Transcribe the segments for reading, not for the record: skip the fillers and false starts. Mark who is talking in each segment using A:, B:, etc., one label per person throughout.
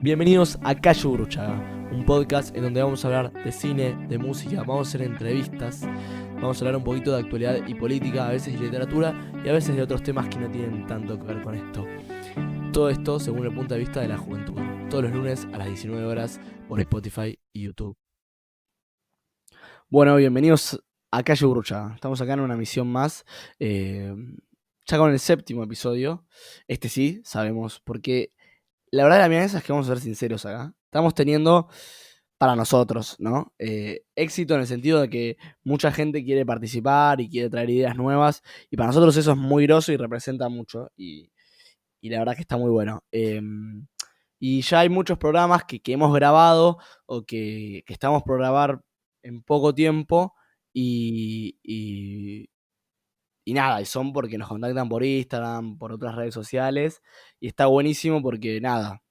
A: Bienvenidos a Calle Gurruchaga, un podcast en donde vamos a hablar de cine, de música, vamos a hacer entrevistas, vamos a hablar un poquito de actualidad y política, a veces de literatura y a veces de otros temas que no tienen tanto que ver con esto. Todo esto según el punto de vista de la juventud, todos los lunes a las 19 horas por Spotify y YouTube. Bueno, bienvenidos a Calle Gurruchaga, estamos acá en una misión más, ya con el 7º episodio, este sí, sabemos, porque la verdad de la milanesa es que vamos a ser sinceros acá. Estamos teniendo, para nosotros, ¿no? Éxito en el sentido de que mucha gente quiere participar y quiere traer ideas nuevas. Y para nosotros eso es muy groso y representa mucho. Y la verdad que está muy bueno. Y ya hay muchos programas que hemos grabado o que estamos por grabar en poco tiempo. Y nada, y son porque nos contactan por Instagram, por otras redes sociales. Y está buenísimo porque nada,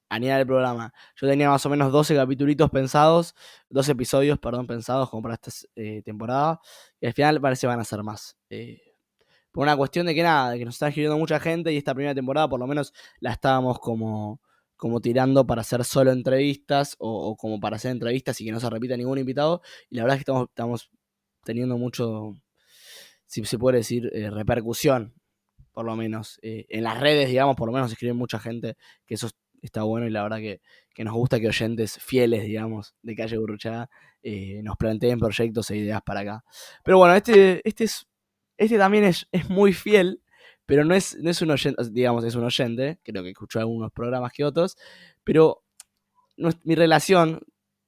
A: añadir el programa. Yo tenía más o menos 12 capítulos pensados, 12 episodios, perdón, pensados como para esta temporada, y al final parece que van a ser más. Por una cuestión de que nada, de que nos está escribiendo mucha gente y esta primera temporada por lo menos la estábamos como tirando para hacer solo entrevistas o como para hacer entrevistas y que no se repita ningún invitado. Y la verdad es que estamos teniendo mucho, si se puede decir, repercusión por lo menos. En las redes, digamos, por lo menos escriben mucha gente, que eso está bueno y la verdad que nos gusta que oyentes fieles, digamos, de Calle Gurruchaga nos planteen proyectos e ideas para acá. Pero bueno, este también es muy fiel, pero no es un oyente, digamos, es un oyente, creo que escuchó algunos programas que otros, pero mi relación,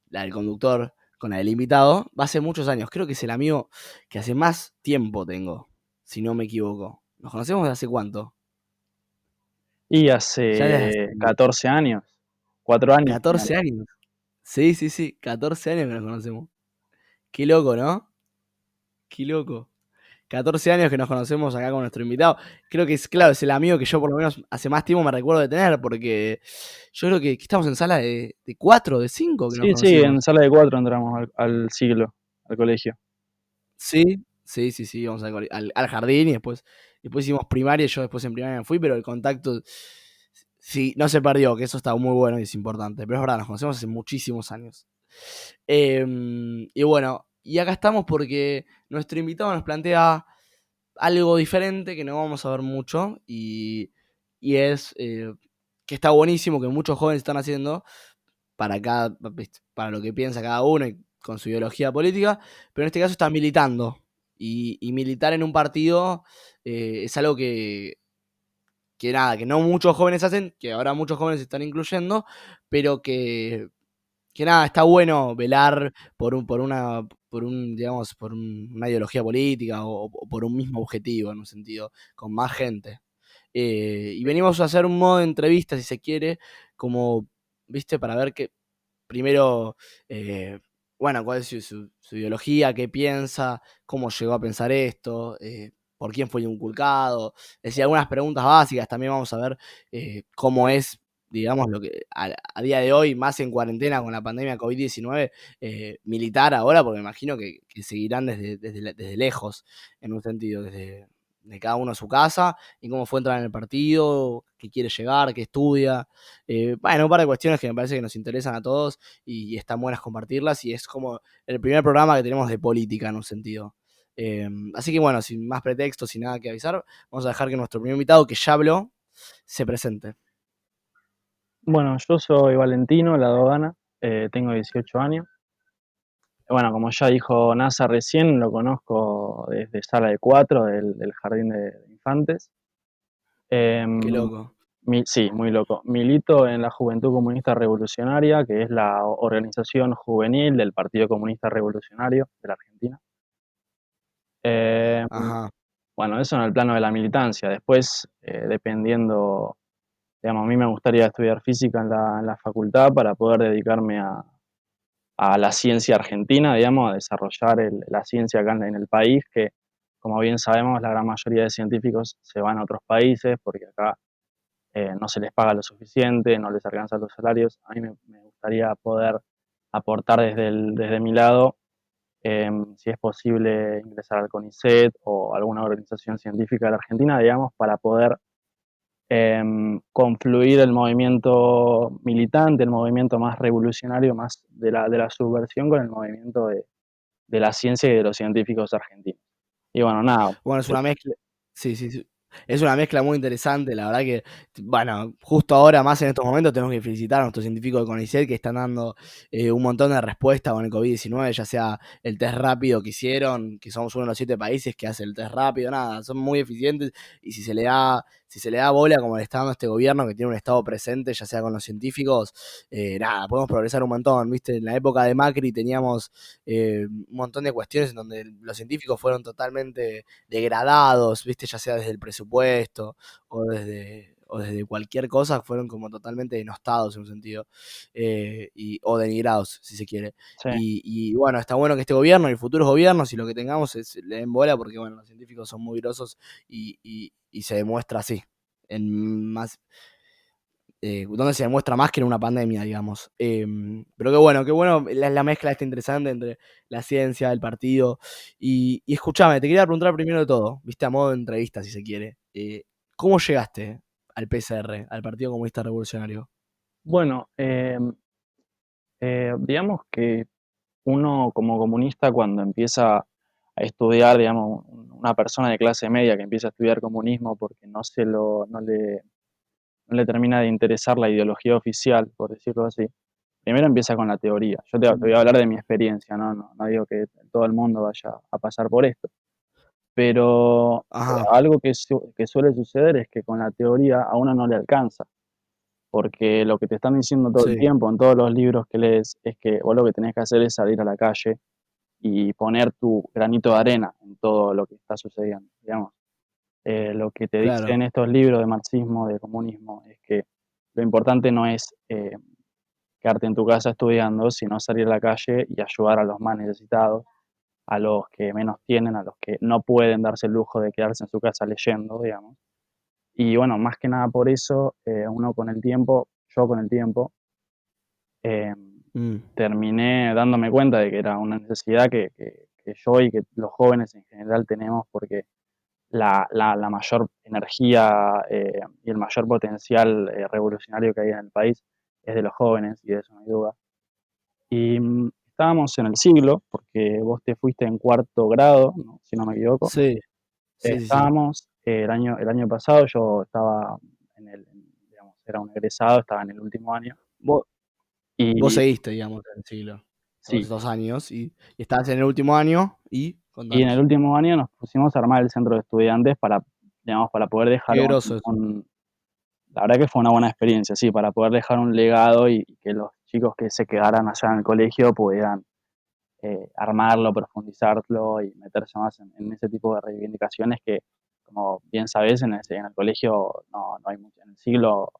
A: la del conductor con la del invitado, va hace muchos años. Creo que es el amigo que hace más tiempo tengo, si no me equivoco. ¿Nos conocemos desde hace cuánto?
B: Y
A: Ya desde hace
B: hace 14 años, 4 años.
A: 14 años. Sí, sí, sí, 14 años que nos conocemos. Qué loco, ¿no? Qué loco. 14 años que nos conocemos acá con nuestro invitado. Creo que es, claro, es el amigo que yo por lo menos hace más tiempo me recuerdo de tener, porque yo creo que estamos en sala de 4, de 5 que nos
B: Sí, sí, en
A: conocimos.
B: sala de 4 entramos al siglo, al colegio.
A: Sí, sí, sí, sí, vamos al jardín y después hicimos primaria, yo después en primaria me fui, pero el contacto sí, no se perdió, que eso está muy bueno y es importante. Pero es verdad, nos conocemos hace muchísimos años. Y bueno, y acá estamos porque nuestro invitado nos plantea algo diferente que no vamos a ver mucho y es que está buenísimo, que muchos jóvenes están haciendo para lo que piensa cada uno y con su ideología política, pero en este caso está militando. Y militar en un partido es algo que nada, que no muchos jóvenes hacen, que ahora muchos jóvenes se están incluyendo, pero que nada, está bueno velar digamos, una ideología política o por un mismo objetivo, en un sentido, con más gente. Y venimos a hacer un modo de entrevista, si se quiere, como, viste, para ver que, primero, bueno, cuál es su ideología, qué piensa, cómo llegó a pensar esto, por quién fue inculcado. Es decir, algunas preguntas básicas. También vamos a ver cómo es, digamos, lo que a día de hoy, más en cuarentena con la pandemia COVID-19, militar ahora, porque me imagino que seguirán desde lejos, en un sentido, desde de cada uno a su casa, y cómo fue entrar en el partido, qué quiere llegar, qué estudia. Bueno, un par de cuestiones que me parece que nos interesan a todos y están buenas compartirlas y es como el primer programa que tenemos de política en un sentido. Así que bueno, sin más pretextos, sin nada que avisar, vamos a dejar que nuestro primer invitado, que ya habló, se presente.
B: Bueno, yo soy Valentino Ladogana, tengo 18 años. Como ya dijo NASA recién, lo conozco desde sala de 4 del Jardín de Infantes.
A: Qué
B: Em,
A: loco.
B: sí, muy loco. Milito en la Juventud Comunista Revolucionaria, que es la organización juvenil del Partido Comunista Revolucionario de la Argentina. Em,
A: Ajá.
B: bueno, eso en el plano de la militancia. Después, dependiendo, digamos, a mí me gustaría estudiar física en la facultad para poder dedicarme a la ciencia argentina, digamos, a desarrollar la ciencia acá en el país, que como bien sabemos, la gran mayoría de científicos se van a otros países porque acá no se les paga lo suficiente, no les alcanzan los salarios. A mí me gustaría poder aportar desde mi lado, si es posible ingresar al CONICET o alguna organización científica de la Argentina, digamos, para poder confluir el movimiento militante, el movimiento más revolucionario, más de la subversión con el movimiento de la ciencia y de los científicos argentinos. Y bueno, nada,
A: Bueno, es una mezcla. Sí, sí, sí. Es una mezcla muy interesante, la verdad que, bueno, justo ahora, más en estos momentos, tenemos que felicitar a nuestros científicos de CONICET que están dando un montón de respuestas con el COVID-19, ya sea el test rápido que hicieron, que somos uno de los 7 países que hace el test rápido, nada, son muy eficientes y si se le da bola como le está dando este gobierno que tiene un estado presente, ya sea con los científicos, nada, podemos progresar un montón, ¿viste? En la época de Macri teníamos un montón de cuestiones en donde los científicos fueron totalmente degradados, ¿viste? Ya sea desde el presupuesto o desde cualquier cosa, fueron como totalmente denostados en un sentido, o denigrados, si se quiere.
B: sí,
A: Y bueno, está bueno que este gobierno y futuros gobiernos y lo que tengamos le den bola porque, bueno, los científicos son muy grosos y se demuestra así. En más, donde se demuestra más que en una pandemia, digamos. Pero qué bueno, la mezcla está interesante entre la ciencia, el partido. Y escúchame, te quería preguntar primero de todo, viste, a modo de entrevista, si se quiere. ¿Cómo llegaste al PCR, al Partido Comunista Revolucionario?
B: bueno, digamos que uno como comunista cuando empieza a estudiar, digamos, una persona de clase media que empieza a estudiar comunismo porque no le termina de interesar la ideología oficial, por decirlo así, primero empieza con la teoría. Te voy a hablar de mi experiencia, no digo que todo el mundo vaya a pasar por esto, pero
A: Ajá,
B: algo que suele suceder es que con la teoría a uno no le alcanza, porque lo que te están diciendo todo el
A: sí,
B: tiempo en todos los libros que lees es que vos lo que tenés que hacer es salir a la calle y poner tu granito de arena en todo lo que está sucediendo, digamos. Lo que te
A: claro.
B: dicen estos libros de marxismo, de comunismo, es que lo importante no es quedarte en tu casa estudiando, sino salir a la calle y ayudar a los más necesitados, a los que menos tienen, a los que no pueden darse el lujo de quedarse en su casa leyendo, digamos. Y bueno, más que nada por eso, uno con el tiempo, yo con el tiempo, eh,
A: Mm,
B: terminé dándome cuenta de que era una necesidad que yo y que los jóvenes en general tenemos porque la mayor energía y el mayor potencial revolucionario que hay en el país es de los jóvenes y de eso no hay duda. Y estábamos en el siglo, porque vos te fuiste en cuarto grado, ¿no? Si no me equivoco.
A: sí, sí, sí, sí.
B: Estábamos, el año pasado yo estaba digamos, era un egresado, estaba en el último año.
A: Vos, vos
B: Y
A: seguiste, digamos, en el siglo, todos
B: sí,
A: estos años, y estabas en el último año, y
B: y en el
A: contanos.
B: último año nos pusimos a armar el centro de estudiantes para, digamos, para poder dejar
A: Qué groso eso.
B: la verdad que fue una buena experiencia, sí, para poder dejar un legado y que los chicos que se quedaran allá en el colegio pudieran armarlo, profundizarlo y meterse más en ese tipo de reivindicaciones que, como bien sabés, en el colegio no hay mucho, en el siglo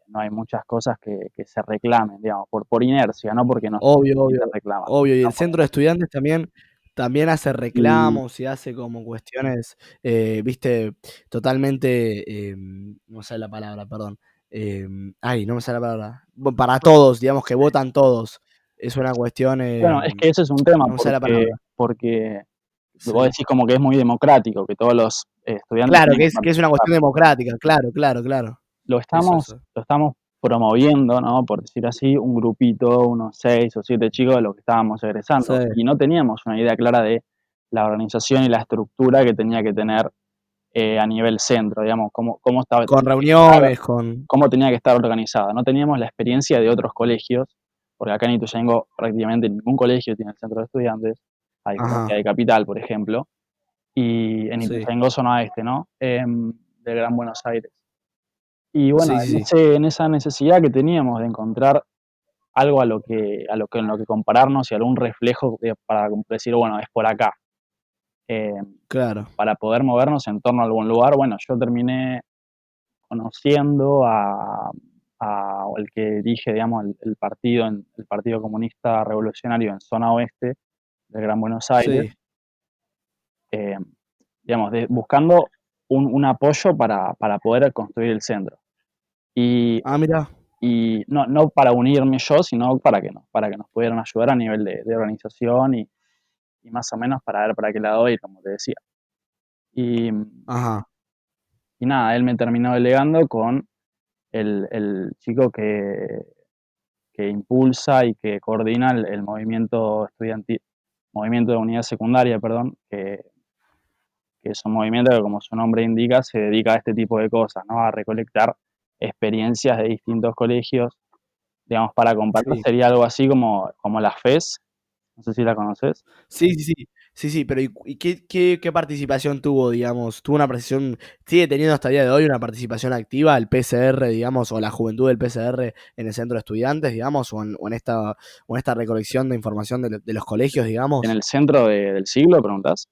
B: no hay muchas cosas que se reclamen, digamos, por inercia, no porque no se
A: Obvio,
B: necesiten
A: obvio,
B: reclamar,
A: obvio. Y
B: sino
A: el centro de estudiantes también hace
B: y
A: reclamos y hace como cuestiones, viste, totalmente, no me sale la palabra, perdón. Ay, no me sale la palabra. Para todos, digamos que votan todos. Es una cuestión,
B: bueno, es que ese es un tema
A: no me sale la palabra.
B: porque vos
A: Sí.
B: decís como que es muy democrático, que todos los estudiantes
A: Claro,
B: tienen que
A: que es una
B: participar.
A: cuestión democrática, claro, claro, claro. Eso, eso.
B: Lo estamos promoviendo, ¿no? Por decir así, un grupito, unos 6 o 7 chicos de los que estábamos
A: Sí.
B: egresando, y no teníamos una idea clara de la organización y la estructura que tenía que tener, a nivel centro, digamos, cómo estaba
A: Con
B: tenía que estar
A: reuniones, con.
B: cómo tenía que estar organizada. No teníamos la experiencia de otros colegios, porque acá en Ituzaingó prácticamente ningún colegio tiene el centro de estudiantes, a diferencia
A: Ajá,
B: de Capital, por ejemplo, y en
A: sí.
B: Ituzaingó, zona este, ¿no? Del Gran Buenos Aires. Y bueno,
A: Sí, sí, sí.
B: en esa necesidad que teníamos de encontrar algo en lo que compararnos y algún reflejo para decir, bueno, es por acá. Eh,
A: Claro.
B: para poder movernos en torno a algún lugar, bueno, yo terminé conociendo el que dirige, digamos, el Partido Comunista Revolucionario en zona oeste del Gran Buenos Aires,
A: Sí.
B: eh, digamos, buscando un apoyo para poder construir el centro. Y
A: Ah, mira.
B: no para unirme yo, sino para que nos pudieran ayudar a nivel de organización y más o menos para ver para qué lado ir, como te decía. Y,
A: Ajá.
B: Y nada, él me terminó delegando con el chico que impulsa y que coordina el movimiento estudiantil, movimiento de unidad secundaria, perdón, que es un movimiento que, como su nombre indica, se dedica a este tipo de cosas, ¿no? A recolectar experiencias de distintos colegios. Digamos, para comparar,
A: Sí.
B: sería algo así como la FES, no sé si la conoces.
A: Sí, sí, sí. Sí, sí, pero ¿y qué participación tuvo, digamos? ¿Tuvo una participación, sigue teniendo hasta el día de hoy una participación activa el PCR, digamos, o la juventud del PCR en el centro de estudiantes, digamos, o en esta recolección de información de los colegios,
B: En
A: digamos?
B: el centro del siglo, preguntás.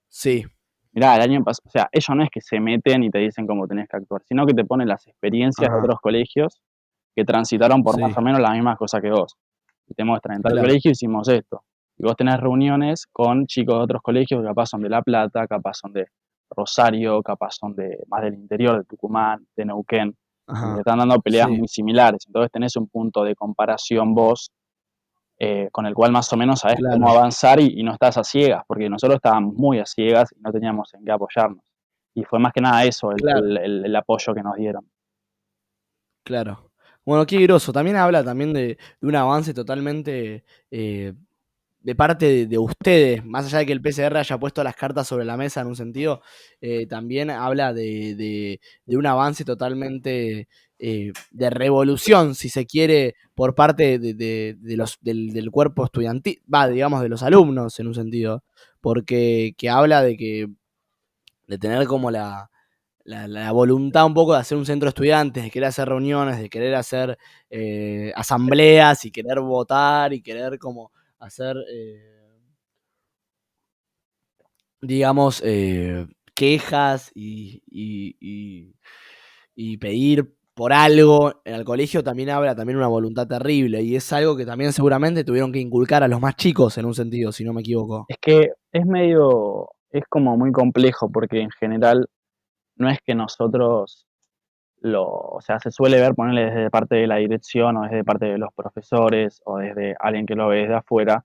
A: Sí,
B: Mirá, el año pasado, o sea, ellos no es que se meten y te dicen cómo tenés que actuar, sino que te ponen las experiencias de
A: ajá,
B: otros colegios que transitaron por más
A: sí,
B: o menos las mismas cosas que vos. Y te muestran, en tal
A: claro,
B: colegio hicimos esto. Y vos tenés reuniones con chicos de otros colegios que capaz son de La Plata, capaz son de Rosario, capaz son de más del interior, de Tucumán, de Neuquén, donde te
A: ajá,
B: están dando peleas
A: sí,
B: muy similares. Entonces tenés un punto de comparación vos con el cual más o menos sabés cómo
A: claro,
B: avanzar y no estás a ciegas, porque nosotros estábamos muy a ciegas y no teníamos en qué apoyarnos. Y fue más que nada eso,
A: claro.
B: el apoyo que nos dieron.
A: Claro. Bueno, qué groso. También habla también de un avance totalmente de parte de ustedes, más allá de que el PCR haya puesto las cartas sobre la mesa en un sentido, también habla de un avance totalmente de revolución, si se quiere, por parte del cuerpo estudiantil, va, digamos, de los alumnos en un sentido, porque que habla de tener como la voluntad un poco de hacer un centro de estudiantes, de querer hacer reuniones, de querer hacer asambleas y querer votar y querer como hacer, digamos, quejas y pedir por algo en el colegio también habla también una voluntad terrible y es algo que también seguramente tuvieron que inculcar a los más chicos en un sentido, si no me equivoco.
B: Es que es como muy complejo, porque en general no es que nosotros o sea, se suele ver, ponerle desde parte de la dirección o desde parte de los profesores o desde alguien que lo ve desde afuera,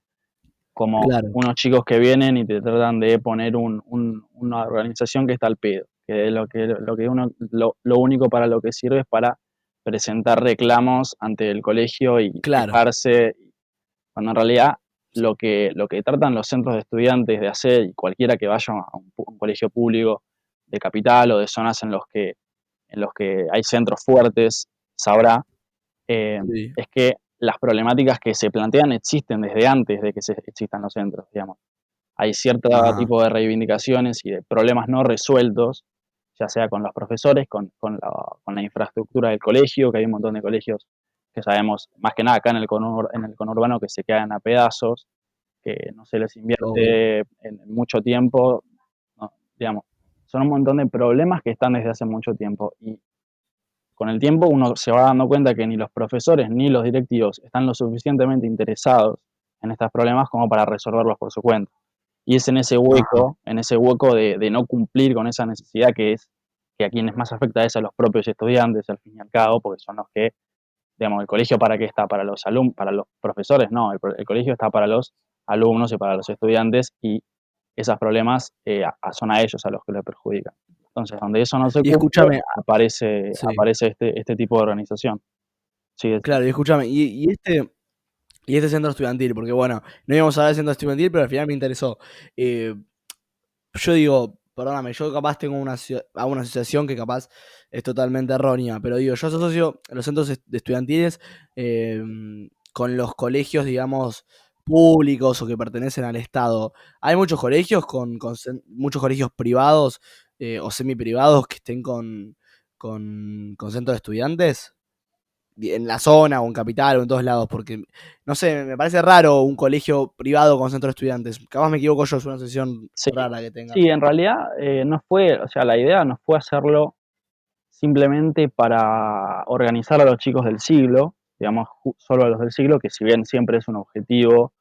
B: como
A: Claro.
B: unos chicos que vienen y te tratan de poner una organización que está al pedo, que lo único para lo que sirve es para presentar reclamos ante el colegio y
A: Claro.
B: quejarse, cuando en realidad lo que tratan los centros de estudiantes de hacer, y cualquiera que vaya a un colegio público de capital o de zonas en los que hay centros fuertes, sabrá, eh,
A: Sí.
B: es que las problemáticas que se plantean existen desde antes de que existan los centros, digamos. Hay cierto
A: Ajá.
B: tipo de reivindicaciones y de problemas no resueltos, ya sea con los profesores, con la infraestructura del colegio, que hay un montón de colegios que sabemos, más que nada acá en el conurbano, que se quedan a pedazos, que no se les
A: Obvio.
B: invierte en mucho tiempo, ¿no? Digamos, son un montón de problemas que están desde hace mucho tiempo y con el tiempo uno se va dando cuenta que ni los profesores ni los directivos están lo suficientemente interesados en estos problemas como para resolverlos por su cuenta. Y es
A: Ajá.
B: en ese hueco de no cumplir con esa necesidad que a quienes más afecta es a los propios estudiantes, al fin y al cabo, porque son los que, digamos, el colegio para qué está, para los alumnos, para los profesores, no, el colegio está para los alumnos y para los estudiantes y esos problemas son a ellos a los que les perjudican. Entonces, donde eso no se
A: Y
B: cumple,
A: escúchame,
B: aparece,
A: sí,
B: aparece este tipo de organización. Sí,
A: claro, y escúchame, y este centro estudiantil, porque bueno, no íbamos a hablar del centro estudiantil, pero al final me interesó. Eh, yo digo, perdóname, yo capaz tengo una asociación que capaz es totalmente errónea, pero digo, yo asocio los centros estudiantiles eh, con los colegios, digamos, públicos o que pertenecen al Estado. Hay muchos colegios muchos colegios privados o semiprivados que estén con centros de estudiantes en la zona o en capital o en todos lados, porque, no sé, me parece raro un colegio privado con centro de estudiantes. Capaz me equivoco yo, es una sesión
B: sí,
A: rara que tengan.
B: sí, en realidad no fue, o sea, la idea no fue hacerlo simplemente para organizar a los chicos del siglo, digamos, solo a los del siglo, que si bien siempre es un objetivo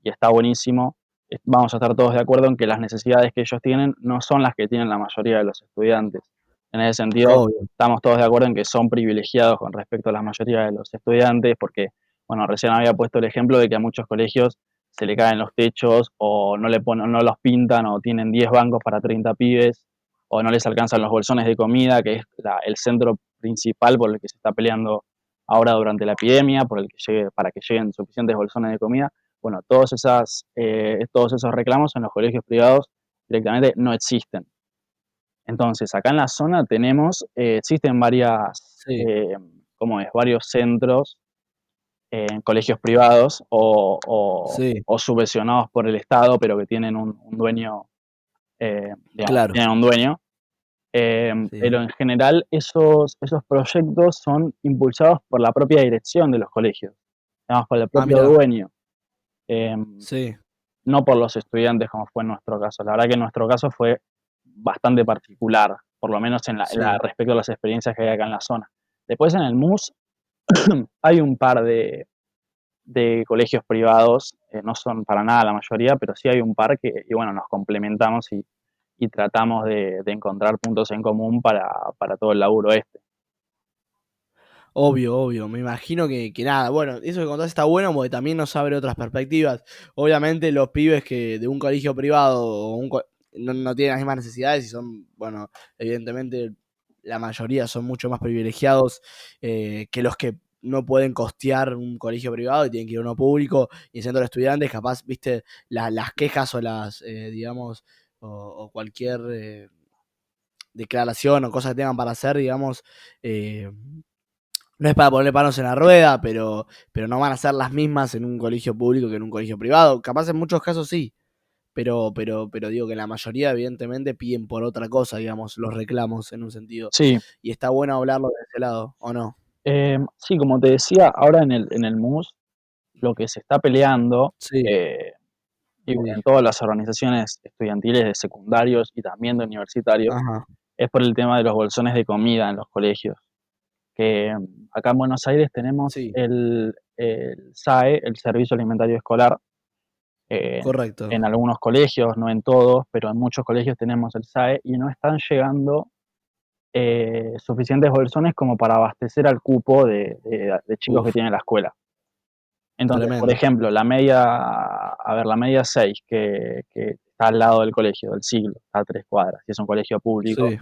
B: y está buenísimo, vamos a estar todos de acuerdo en que las necesidades que ellos tienen no son las que tienen la mayoría de los estudiantes. En ese sentido,
A: Obvio.
B: estamos todos de acuerdo en que son privilegiados con respecto a la mayoría de los estudiantes, porque, bueno, recién había puesto el ejemplo de que a muchos colegios se le caen los techos o no los pintan o tienen 10 bancos para 30 pibes o no les alcanzan los bolsones de comida, que es el centro principal por el que se está peleando ahora durante la epidemia, para que lleguen suficientes bolsones de comida. Bueno, todos esos reclamos en los colegios privados directamente no existen. Entonces, acá en la zona existen
A: Sí,
B: varios centros en colegios privados
A: sí,
B: o subvencionados por el Estado, pero que tienen un dueño, digamos,
A: claro,
B: tienen un dueño.
A: sí.
B: Pero en general esos proyectos son impulsados por la propia dirección de los colegios, digamos, por el
A: Ah,
B: propio
A: mira,
B: dueño,
A: sí,
B: no por los estudiantes como fue en nuestro caso. La verdad que en nuestro caso fue bastante particular, por lo menos
A: sí.
B: respecto a las experiencias que hay acá en la zona. Después en el MUS hay un par de colegios privados, no son para nada la mayoría, pero sí hay un par y bueno, nos complementamos y tratamos de encontrar puntos en común para todo el laburo este.
A: Obvio, obvio. Me imagino que nada. Bueno, eso que contás está bueno porque también nos abre otras perspectivas. Obviamente, los pibes que de un colegio privado no tienen las mismas necesidades y son, bueno, evidentemente la mayoría son mucho más privilegiados que los que no pueden costear un colegio privado y tienen que ir a uno público. Y en centro de estudiantes, capaz, viste, las quejas o digamos, o cualquier declaración o cosas que tengan para hacer, digamos. eh, no es para ponerle palos en la rueda, pero no van a ser las mismas en un colegio público que en un colegio privado. Capaz en muchos casos sí, pero digo que la mayoría evidentemente piden por otra cosa, digamos, los reclamos en un sentido.
B: Sí,
A: Y está bueno hablarlo de ese lado, ¿o no?
B: sí, como te decía, ahora en el MUS lo que se está peleando,
A: Sí,
B: eh, y bueno,
A: sí.
B: en todas las organizaciones estudiantiles de secundarios y también de universitarios,
A: Ajá.
B: es por el tema de los bolsones de comida en los colegios. Que acá en Buenos Aires tenemos
A: Sí,
B: el SAE, el Servicio Alimentario Escolar, eh,
A: correcto.
B: en algunos colegios, no en todos, pero en muchos colegios tenemos el SAE y no están llegando suficientes bolsones como para abastecer al cupo de chicos que
A: Uf,
B: tiene la escuela. Entonces, por
A: tremendo.
B: ejemplo, la media 6 que está al lado del colegio, del Siglo, está a 3 cuadras, y es un colegio público,
A: Sí,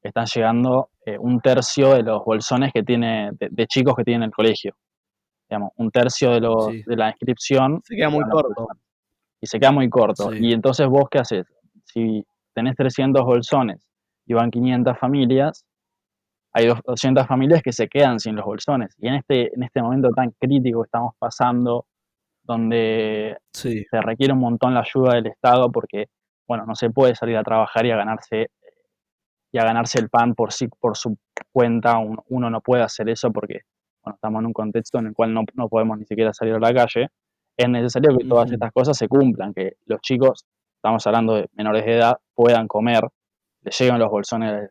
B: están llegando un tercio de los bolsones de chicos que tiene el colegio. Digamos, un tercio
A: sí.
B: de la inscripción
A: Se queda muy
B: llevan los
A: corto.
B: bolsones. Y se queda muy corto.
A: Sí.
B: Y entonces, ¿vos qué haces? Si tenés 300 bolsones y van 500 familias, hay 200 familias que se quedan sin los bolsones. Y en este momento tan crítico que estamos pasando, donde
A: Sí.
B: se requiere un montón la ayuda del Estado porque, bueno, no se puede salir a trabajar y a ganarse el pan por su cuenta. Uno no puede hacer eso porque, bueno, estamos en un contexto en el cual no podemos ni siquiera salir a la calle. Es necesario que todas
A: Ujú.
B: estas cosas se cumplan, que los chicos, estamos hablando de menores de edad, puedan comer, les lleguen los bolsones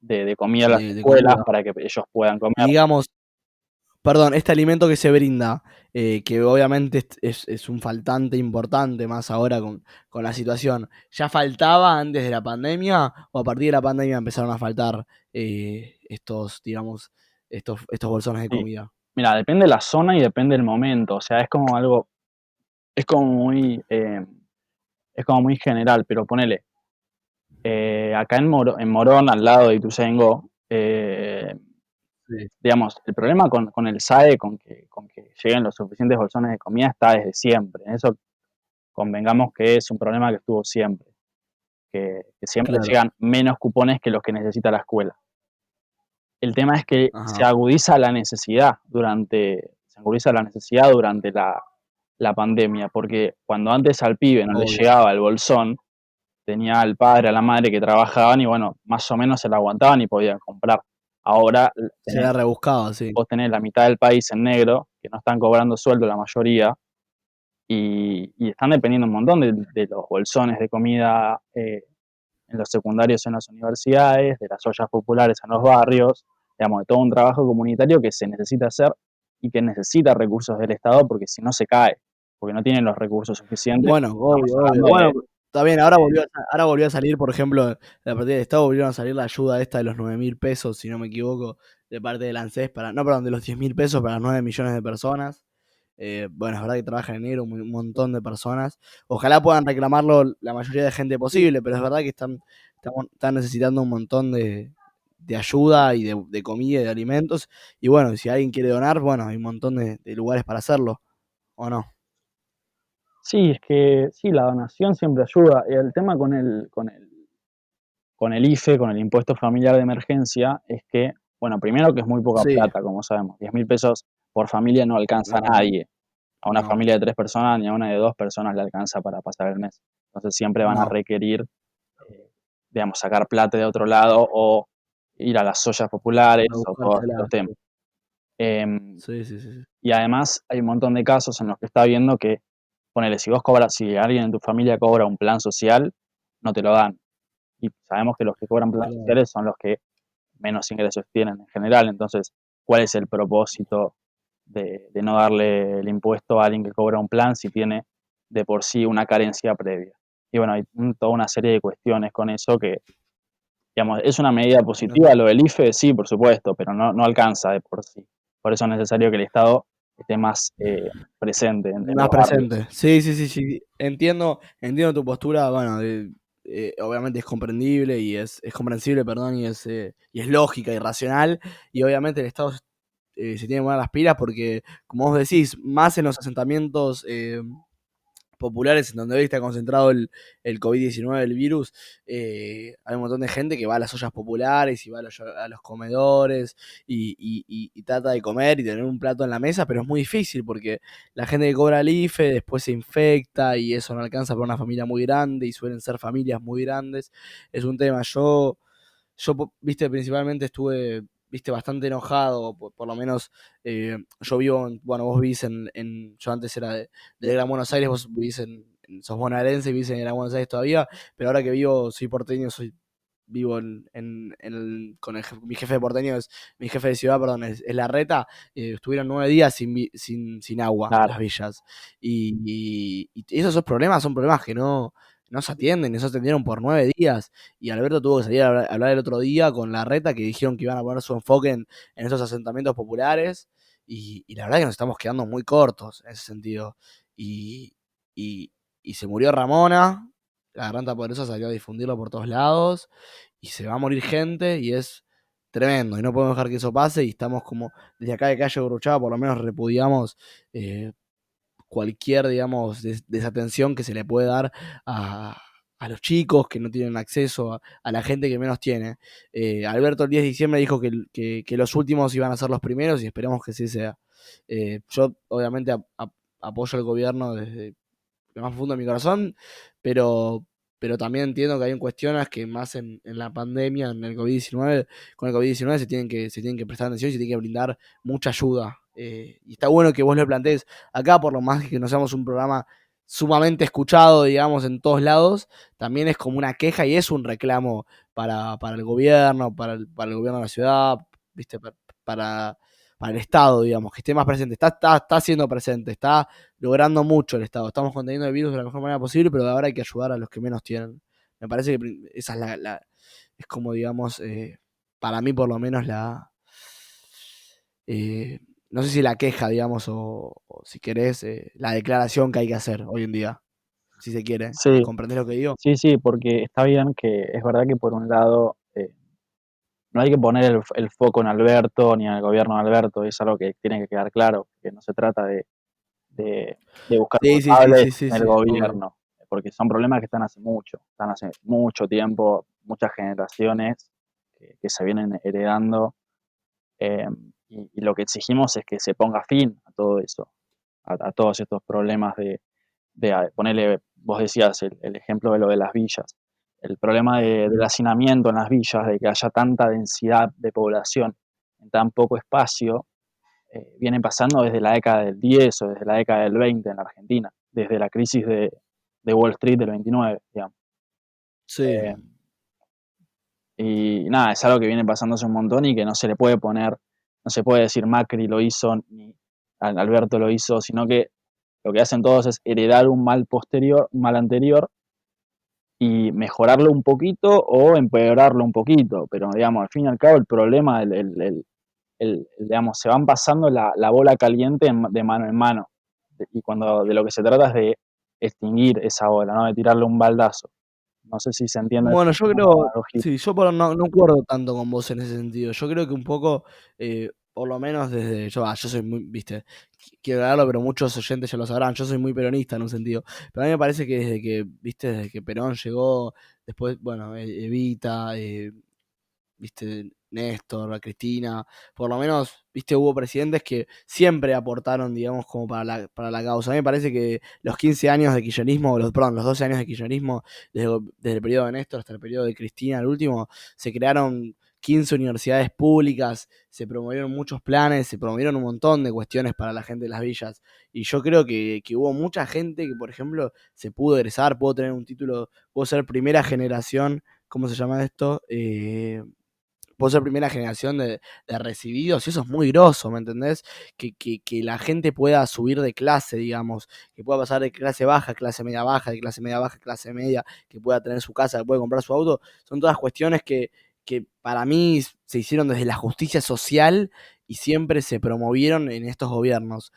B: de comida a las
A: De
B: escuelas
A: comida.
B: para que ellos puedan
A: Y
B: comer.
A: digamos, perdón, este alimento que se brinda, que obviamente es un faltante importante más ahora con la situación, ¿ya faltaba antes de la pandemia o a partir de la pandemia empezaron a faltar estos, digamos, estos bolsones de
B: Sí.
A: comida?
B: Mira, depende de la zona y depende del momento. O sea, es como muy, es como muy general, pero ponele, acá en Morón, al lado de Ituzaingó,
A: Sí,
B: digamos, el problema con el SAE, con que lleguen los suficientes bolsones de comida, está desde siempre. En eso convengamos que es un problema que estuvo siempre, que siempre
A: claro.
B: llegan menos cupones que los que necesita la escuela. El tema es que
A: Ajá,
B: se agudiza la necesidad durante la pandemia, porque cuando antes al pibe no le
A: obvio.
B: llegaba el bolsón, tenía al padre, a la madre que trabajaban y bueno, más o menos se la aguantaban y podían comprar. Ahora
A: Se la rebuscado, sí.
B: vos tenés la mitad del país en negro, que no están cobrando sueldo la mayoría, y están dependiendo un montón de los bolsones de comida en los secundarios en las universidades, de las ollas populares en los barrios, digamos, de todo un trabajo comunitario que se necesita hacer y que necesita recursos del Estado porque si no se cae, porque no tienen los recursos suficientes.
A: Bueno,
B: Estamos
A: obvio, obvio.
B: hablando
A: Bueno,
B: de,
A: está bien, ahora volvió a salir, por ejemplo, de la partida del Estado, volvieron a salir la ayuda esta de los 9.000 pesos, si no me equivoco, de parte del ANSES no, perdón, de los 10.000 pesos para las 9 millones de personas. Bueno, es verdad que trabajan en negro un montón de personas. Ojalá puedan reclamarlo la mayoría de gente posible, pero es verdad que están necesitando un montón de ayuda y de comida y de alimentos. Y bueno, si alguien quiere donar, bueno, hay un montón de lugares para hacerlo, ¿o no?
B: Sí, es que sí, la donación siempre ayuda. El tema con el IFE, con el impuesto familiar de emergencia, es que, bueno, primero que es muy poca
A: Sí,
B: plata, como sabemos. 10.000 pesos por familia no alcanza a
A: no,
B: nadie. A una
A: no,
B: familia de 3 personas ni a una de 2 personas le alcanza para pasar el mes. Entonces siempre van a
A: no,
B: requerir, eh, digamos, sacar plata de otro lado o ir a las ollas populares
A: para
B: o todos
A: buscársela.
B: estos temas. Em,
A: Sí, sí, sí, sí.
B: y además hay un montón de casos en los que está viendo que, ponele, si alguien en tu familia cobra un plan social, no te lo dan. Y sabemos que los que cobran planes
A: Claro.
B: sociales son los que menos ingresos tienen en general. Entonces, ¿cuál es el propósito de no darle el impuesto a alguien que cobra un plan si tiene de por sí una carencia previa? Y bueno, hay toda una serie de cuestiones con eso que, digamos, ¿es una medida
A: Y no-
B: positiva lo del IFE? Sí, por supuesto, pero no alcanza de por sí. Por eso es necesario que el Estado esté más presente en
A: Más
B: los barrios.
A: presente. Sí, sí, sí, sí. Entiendo tu postura. Bueno, obviamente es comprendible y es comprensible, perdón, y es lógica y racional. Y obviamente el Estado se tiene que poner las pilas porque, como vos decís, más en los asentamientos populares en donde hoy está concentrado el COVID-19, el virus, hay un montón de gente que va a las ollas populares y va a los comedores y trata de comer y tener un plato en la mesa, pero es muy difícil porque la gente que cobra el IFE después se infecta y eso no alcanza para una familia muy grande y suelen ser familias muy grandes. Es un tema. Viste, principalmente estuve, viste, bastante enojado, por lo menos yo vivo, bueno, vos vivís yo antes era de Gran Buenos Aires, vos vivís sos bonaerense y vivís en Gran Buenos Aires todavía, pero ahora que vivo, soy porteño, vivo mi jefe de porteño, mi jefe de ciudad, perdón, es Larreta, estuvieron 9 días sin agua
B: Claro,
A: las villas. Y esos problemas son problemas que no se atienden, y se atendieron por 9 días. Y Alberto tuvo que salir a hablar el otro día con Larreta, que dijeron que iban a poner su enfoque en esos asentamientos populares. Y la verdad que nos estamos quedando muy cortos en ese sentido. Y, y, y se murió Ramona, la garganta poderosa salió a difundirlo por todos lados y se va a morir gente y es tremendo y no podemos dejar que eso pase y estamos como desde acá de Calle Gurruchaga por lo menos repudiamos eh, cualquier, digamos, desatención que se le puede dar a los chicos que no tienen acceso, a la gente que menos tiene. Alberto el 10 de diciembre dijo que los últimos iban a ser los primeros y esperemos que sí sea. Yo obviamente apoyo al gobierno desde lo más profundo de mi corazón, pero, pero también entiendo que hay cuestiones que más en la pandemia, en el COVID-19, con el COVID-19 se tienen que prestar atención y se tiene que brindar mucha ayuda. Y está bueno que vos lo plantees acá, por lo más que no seamos un programa sumamente escuchado, digamos, en todos lados, también es como una queja y es un reclamo para el gobierno, para el gobierno de la ciudad, ¿viste? Para, para el Estado, digamos, que esté más presente. Está siendo presente, está logrando mucho el Estado. Estamos conteniendo el virus de la mejor manera posible, pero ahora hay que ayudar a los que menos tienen. Me parece que esa es es como, digamos, para mí por lo menos eh, no sé si la queja, digamos, o si querés, la declaración que hay que hacer hoy en día, si se quiere.
B: sí,
A: ¿Comprendés lo que digo?
B: sí, sí, porque está bien que es verdad que por un lado no hay que poner el foco en Alberto ni en el gobierno de Alberto, es algo que tiene que quedar claro, que no se trata de, de buscar
A: Sí, sí, sí,
B: culpables
A: sí, sí,
B: en el
A: sí, obvio.
B: gobierno, porque son problemas que están hace mucho tiempo, muchas generaciones que se vienen heredando, eh, y lo que exigimos es que se ponga fin a todo eso, a todos estos problemas ponerle, vos decías el ejemplo de lo de las villas, el problema del hacinamiento en las villas, de que haya tanta densidad de población en tan poco espacio, viene pasando desde la década del 10 o desde la década del 20 en la Argentina, desde la crisis de Wall Street del 29, digamos.
A: Sí.
B: Eh, y nada, es algo que viene pasando hace un montón y que no se le puede poner, no se puede decir Macri lo hizo ni Alberto lo hizo, sino que lo que hacen todos es heredar un mal posterior, un mal anterior y mejorarlo un poquito o empeorarlo un poquito, pero digamos, al fin y al cabo el problema, digamos, se van pasando la bola caliente de mano en mano, y cuando de lo que se trata es de extinguir esa bola, ¿no? De tirarle un baldazo. No sé si se entiende
A: Bueno, yo
B: la
A: creo,
B: analogía.
A: sí, yo no concuerdo tanto con vos en ese sentido. Yo creo que un poco, por lo menos desde, yo soy muy, viste, quiero hablarlo, pero muchos oyentes ya lo sabrán, yo soy muy peronista en un sentido. Pero a mí me parece que desde que, viste, desde que Perón llegó, después, bueno, Evita, viste, Néstor, a Cristina, por lo menos, viste, hubo presidentes que siempre aportaron, digamos, como para la causa. A mí me parece que los 15 años de kirchnerismo, perdón, los 12 años de kirchnerismo, desde el periodo de Néstor hasta el periodo de Cristina, el último, se crearon 15 universidades públicas, se promovieron muchos planes, se promovieron un montón de cuestiones para la gente de las villas. Y yo creo que hubo mucha gente que, por ejemplo, se pudo egresar, pudo tener un título, pudo ser primera generación, ¿cómo se llama esto? Puedo ser primera generación de recibidos, y eso es muy grosso, ¿me entendés? Que la gente pueda subir de clase, digamos, que pueda pasar de clase baja a clase media baja, de clase media baja a clase media, que pueda tener su casa, que pueda comprar su auto, son todas cuestiones que para mí se hicieron desde la justicia social y siempre se promovieron en estos gobiernos.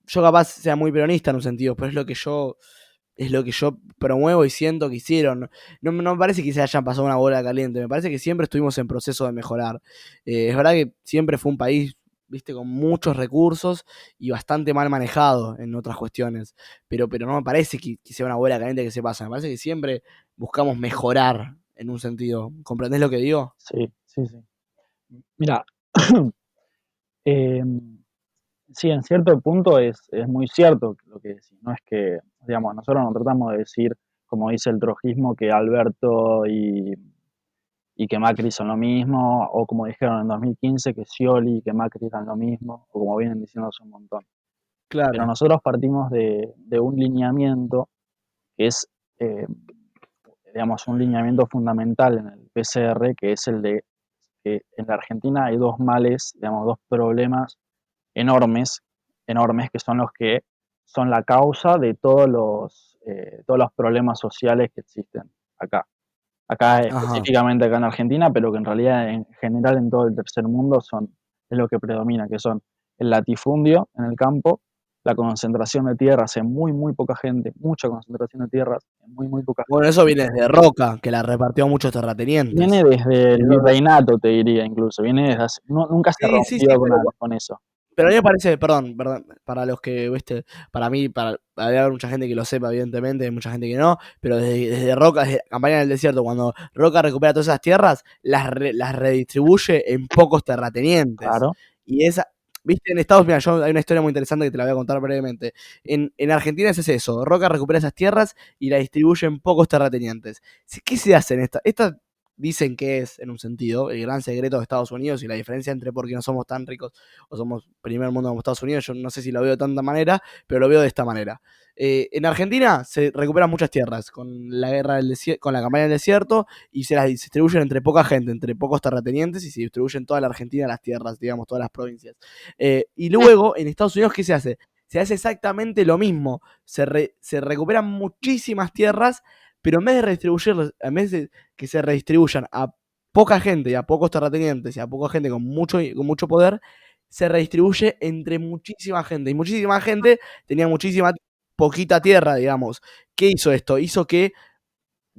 A: Yo capaz sea muy peronista en un sentido, pero es lo que yo promuevo y siento que hicieron. No me parece que se hayan pasado una bola caliente, me parece que siempre estuvimos en proceso de mejorar. Es verdad que siempre fue un país, viste, con muchos recursos y bastante mal manejado en otras cuestiones, pero no me parece que sea una bola caliente que se pasa, me parece que siempre buscamos mejorar en un sentido. ¿Comprendés lo que digo?
B: Sí, sí, sí. Mira, sí, en cierto punto es muy cierto lo que decís. No es que, digamos, nosotros no tratamos de decir, como dice el trojismo, que Alberto y que Macri son lo mismo, o como dijeron en 2015, que Scioli y que Macri eran lo mismo, o como vienen diciendo hace un montón. Pero
A: Claro.
B: nosotros partimos de un lineamiento que es, eh, digamos, un lineamiento fundamental en el PCR, que es el de que en la Argentina hay dos males, digamos, dos problemas enormes, enormes, que son los que son la causa de todos los problemas sociales que existen acá. Acá,
A: Ajá.
B: específicamente acá en Argentina, pero que en realidad en general en todo el tercer mundo es lo que predomina, que son el latifundio en el campo, la concentración de tierras en muy, muy poca gente, mucha concentración de tierras en muy, muy poca
A: Bueno, eso
B: gente.
A: viene desde Roca, que la repartió a muchos
B: Viene
A: terratenientes.
B: desde el
A: Es verdad.
B: virreinato, te diría incluso, viene desde nunca se
A: Sí, sí, sí,
B: rompió con eso.
A: pero a mí me parece, perdón, para los que, viste, para mí, debe haber mucha gente que lo sepa, evidentemente, hay mucha gente que no, pero desde Roca, desde Campaña del Desierto, cuando Roca recupera todas esas tierras, las redistribuye en pocos terratenientes.
B: Claro.
A: Y esa, viste, en Estados Unidos, hay una historia muy interesante que te la voy a contar brevemente. En Argentina es eso, Roca recupera esas tierras y las distribuye en pocos terratenientes. ¿Qué se hace en esta dicen que es, en un sentido, el gran secreto de Estados Unidos y la diferencia entre por qué no somos tan ricos o somos primer mundo como Estados Unidos, yo no sé si lo veo de tanta manera, pero lo veo de esta manera. En Argentina se recuperan muchas tierras con la guerra del con la campaña del desierto y se las distribuyen entre poca gente, entre pocos terratenientes y se distribuyen toda la Argentina las tierras, digamos, todas las provincias. Y luego en Estados Unidos, ¿qué se hace? Se hace exactamente lo mismo. Se recuperan muchísimas tierras, pero en vez de redistribuirlas, en vez de que se redistribuyan a poca gente y a pocos terratenientes y a poca gente con mucho poder, se redistribuye entre muchísima gente. Y muchísima gente tenía muchísima, poquita tierra, digamos. ¿Qué hizo esto? Hizo que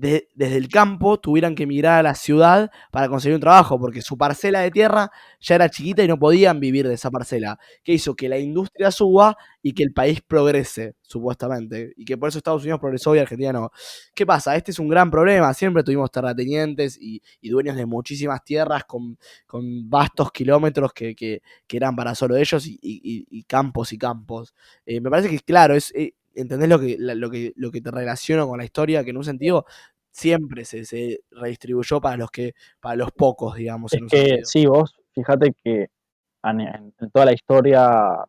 A: desde el campo tuvieran que emigrar a la ciudad para conseguir un trabajo, porque su parcela de tierra ya era chiquita y no podían vivir de esa parcela. Que hizo que la industria suba y que el país progrese, supuestamente. Y que por eso Estados Unidos progresó y Argentina no. ¿Qué pasa? Este es un gran problema. Siempre tuvimos terratenientes y dueños de muchísimas tierras con vastos kilómetros que eran para solo ellos y campos y campos. Me parece que, claro, ¿entendés lo que te relaciono con la historia? Que en un sentido siempre se redistribuyó para los pocos, digamos,
B: Es
A: en un
B: que
A: sentido.
B: sí, vos fíjate que en toda la historia,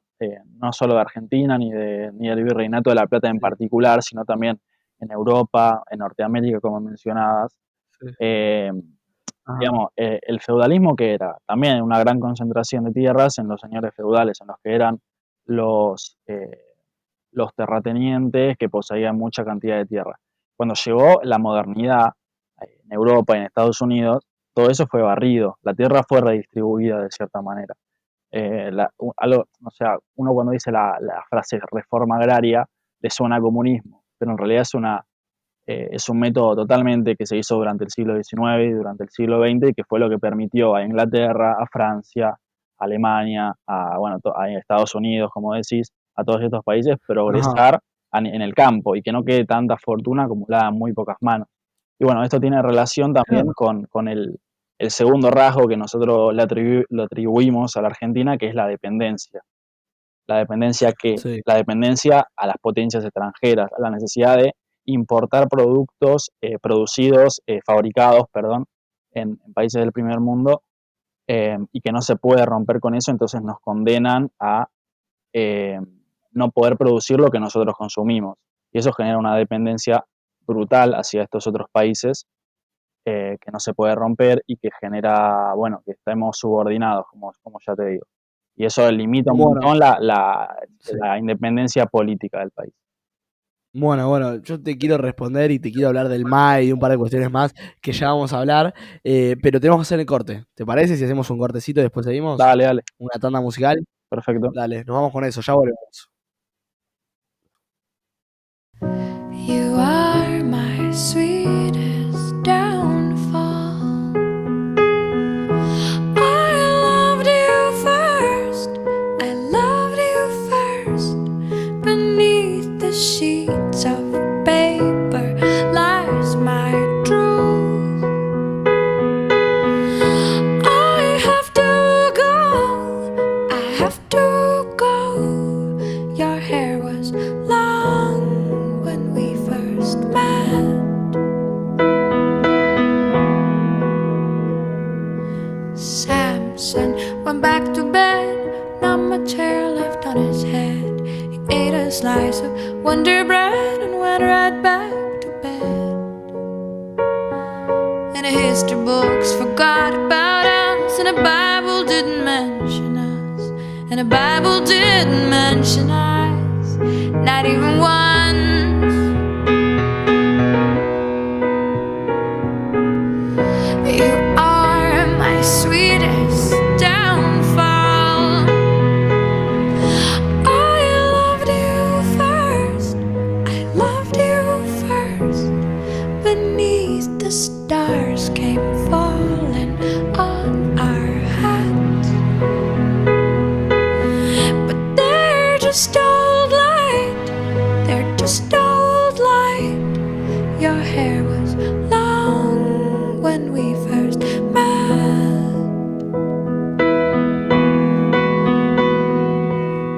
B: no solo de Argentina, ni del Virreinato de la Plata en
A: Sí,
B: particular, sino también en Europa, en Norteamérica, como mencionabas,
A: sí.
B: eh,
A: Ajá.
B: digamos, el feudalismo que era también una gran concentración de tierras en los señores feudales, en los que eran los, eh, los terratenientes que poseían mucha cantidad de tierra. Cuando llegó la modernidad en Europa y en Estados Unidos, todo eso fue barrido, la tierra fue redistribuida de cierta manera. O sea, uno cuando dice la frase reforma agraria le suena a comunismo, pero en realidad es un método totalmente que se hizo durante el siglo XIX y durante el siglo XX, y que fue lo que permitió a Inglaterra, a Francia, a Alemania, a Estados Unidos, como decís, a todos estos países
A: Ajá.
B: progresar en el campo y que no quede tanta fortuna acumulada en muy pocas manos. Y bueno, esto tiene relación también
A: Claro.
B: con el segundo rasgo que nosotros le atribuimos a la Argentina, que es la dependencia. La dependencia que
A: Sí.
B: la dependencia a las potencias extranjeras, a la necesidad de importar productos fabricados, perdón, en países del primer mundo, y que no se puede romper con eso, entonces nos condenan a eh, no poder producir lo que nosotros consumimos. Y eso genera una dependencia brutal hacia estos otros países, que no se puede romper y que genera, bueno, que estemos subordinados, como ya te digo. Y eso limita un
A: Bueno,
B: montón
A: sí.
B: la independencia política del país.
A: Bueno, yo te quiero responder y te quiero hablar del MAE y de un par de cuestiones más que ya vamos a hablar, pero tenemos que hacer el corte. ¿Te parece si hacemos un cortecito y después seguimos?
B: Dale, dale,
A: ¿Una tanda musical?
B: perfecto.
A: Dale, nos vamos con eso, ya volvemos.
C: You are my sweetest downfall. I loved you first. I loved you first. Beneath the sheets of paper lies my truth. I have to go. I have to go. Your hair was long when we first met. Samson went back to bed, not much hair left on his head. He ate a slice of Wonder Bread and went right back to bed. And the history books forgot about us, and the Bible didn't mention us, and the Bible didn't mention us, not even once. You are my sweetest downfall. I loved you first. I loved you first. Beneath the stars came falling on our hats, but they're just old light. They're just old light. Your hair was long when we first met.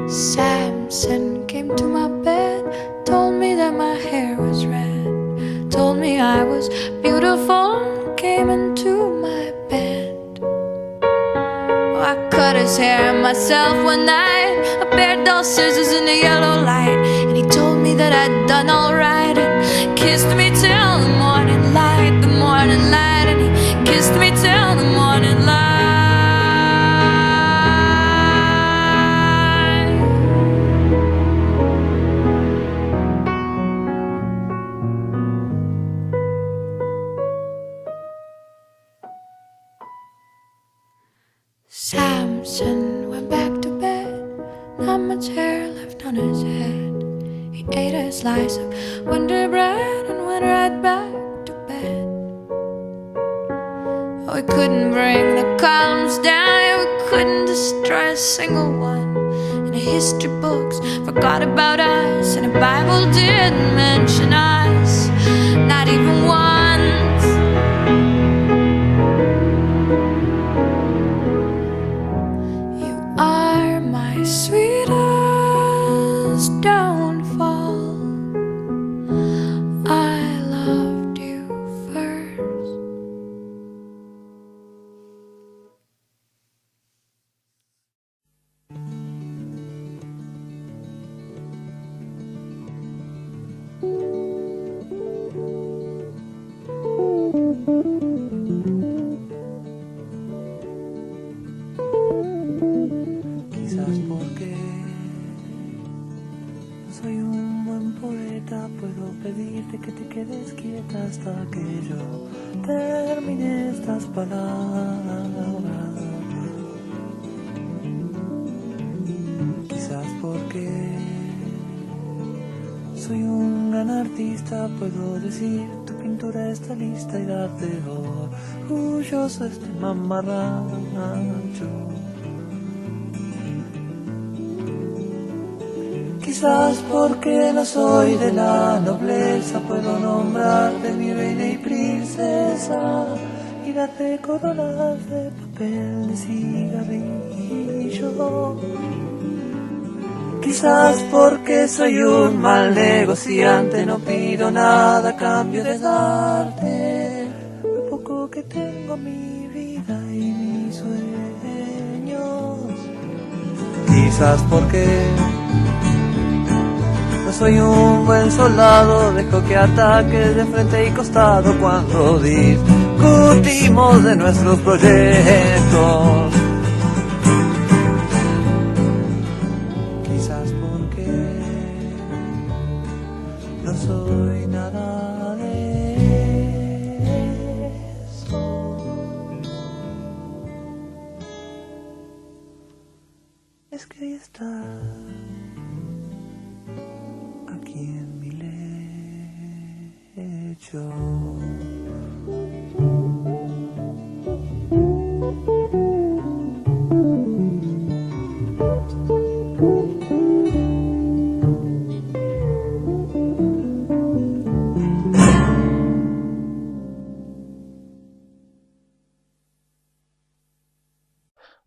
C: Samson came to my bed, told me that my hair was red, told me I was beautiful, came into my bed. Oh, I cut his hair myself one night, a pair of dull scissors in the yellow light, and he told me that I'd done alright, and kissed me till the morning light, and he kissed me till the morning light. Samson went back to bed, not much hair left on his head. He ate a slice of Wonder Bread and went right back to bed. Oh, we couldn't bring the columns down, we couldn't destroy a single one. And the history books forgot about us, and the Bible didn't mention us, not even once. You are my sweetest downfall. I loved you first.
D: Quizás porque no soy un buen poeta, puedo pedirte que te quedes quieta hasta que yo termine estas palabras. Quizás porque soy un gran artista, puedo decir, tu pintura está lista y darte orgulloso este mamarracho. Quizás porque no soy de la nobleza, puedo nombrarte mi reina y princesa y darte coronas de papel de cigarrillo. Quizás porque soy un mal negociante, no pido nada a cambio de darte lo poco que tengo, mi vida y mis sueños. Quizás porque no soy un buen soldado, dejo que ataques de frente y costado cuando discutimos de nuestros proyectos. Quizás porque no soy nada de eso. Es que ahí está, aquí en mi lecho.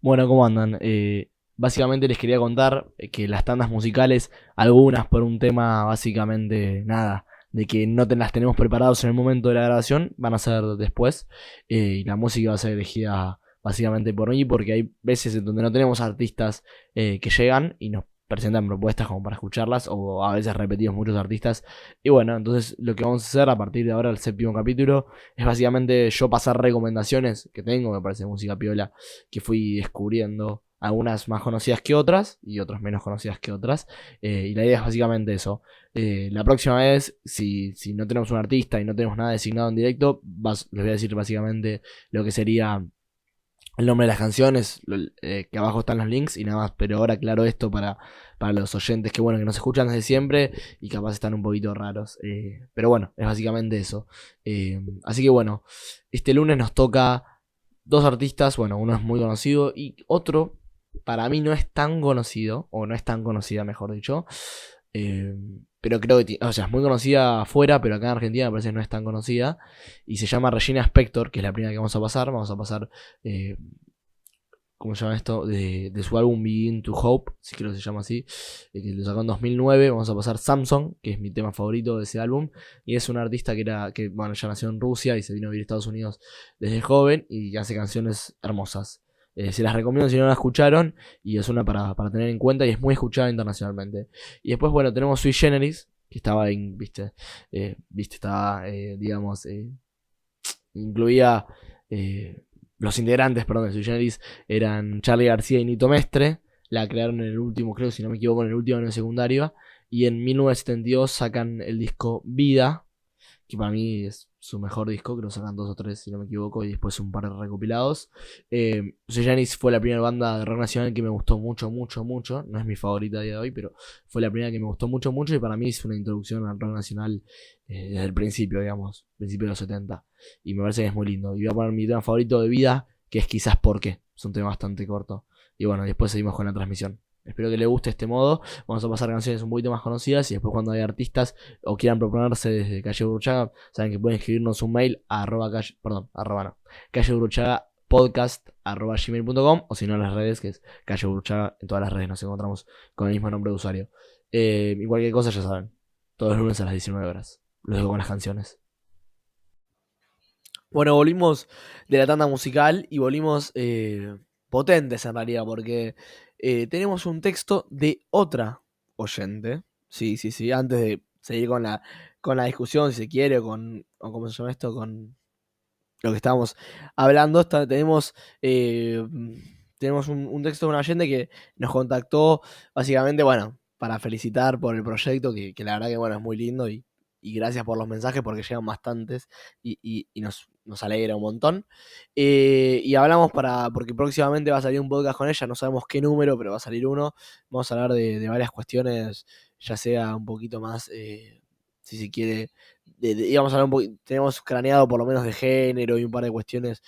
A: Bueno, ¿cómo andan? Básicamente les quería contar que las tandas musicales, algunas por un tema básicamente nada, de que no las tenemos preparados en el momento de la grabación, van a ser después, y la música va a ser elegida básicamente por mí, porque hay veces en donde no tenemos artistas que llegan y nos presentan propuestas como para escucharlas, o a veces repetimos muchos artistas, y bueno, entonces lo que vamos a hacer a partir de ahora, el séptimo capítulo, es básicamente yo pasar recomendaciones que tengo, me parece música piola, que fui descubriendo, algunas más conocidas que otras y otras menos conocidas que otras, y la idea es básicamente eso. La próxima vez, si no tenemos un artista y no tenemos nada designado en directo, les voy a decir básicamente lo que sería el nombre de las canciones, que abajo están los links y nada más, pero ahora aclaro esto para los oyentes que bueno, que nos escuchan desde siempre y capaz están un poquito raros, pero bueno, es básicamente eso. Así que bueno, este lunes nos toca dos artistas, bueno, uno es muy conocido y otro para mí no es tan conocido, o no es tan conocida mejor dicho, pero creo que, o sea, es muy conocida afuera, pero acá en Argentina me parece que no es tan conocida, y se llama Regina Spektor, que es la primera que vamos a pasar, ¿cómo se llama esto? De su álbum Begin to Hope, si creo que se llama así, que lo sacó en 2009, vamos a pasar Samsung, que es mi tema favorito de ese álbum, y es un artista que bueno, ya nació en Rusia y se vino a vivir a Estados Unidos desde joven, y hace canciones hermosas. Se las recomiendo si no la escucharon, y es una para tener en cuenta y es muy escuchada internacionalmente. Y después, bueno, tenemos Sui Generis, que estaba en, estaba, digamos, incluía, los integrantes, perdón, de Sui Generis eran Charly García y Nito Mestre, la crearon en el último, creo, si no me equivoco, en el último año de secundaria, y en 1972 sacan el disco Vida, que para mí es su mejor disco, creo que sacan 2 o 3 si no me equivoco, y después un par de recopilados. Sui Generis fue la primera banda de rock nacional que me gustó mucho, mucho, mucho, no es mi favorita a día de hoy, pero fue la primera que me gustó mucho, mucho, y para mí es una introducción al rock nacional desde el principio, digamos, principio de los 70, y me parece que es muy lindo. Y voy a poner mi tema favorito de Vida, que es Quizás Porque, es un tema bastante corto, y bueno, después seguimos con la transmisión. Espero que les guste este modo. Vamos a pasar canciones un poquito más conocidas y después cuando hay artistas o quieran proponerse desde Calle Burruchaga, saben que pueden escribirnos un mail a calleburruchagapodcast@gmail.com, o si no en las redes, que es Calle Burruchaga. En todas las redes nos encontramos con el mismo nombre de usuario. Y cualquier cosa ya saben, todos los lunes a las 19 horas. Los dejo con las canciones. Bueno, volvimos de la tanda musical y volvimos potentes en realidad, porque tenemos un texto de otra oyente. Sí, sí, sí. Antes de seguir con la discusión, si se quiere, o ¿cómo se llama esto? Con lo que estábamos hablando. Tenemos un texto de una oyente que nos contactó básicamente, bueno, para felicitar por el proyecto, que la verdad que bueno, es muy lindo, y gracias por los mensajes porque llegan bastantes y nos alegra un montón. Y hablamos porque próximamente va a salir un podcast con ella, no sabemos qué número, pero va a salir uno. Vamos a hablar de varias cuestiones, ya sea un poquito más si se quiere, íbamos a hablar un poco, tenemos craneado por lo menos de género y un par de cuestiones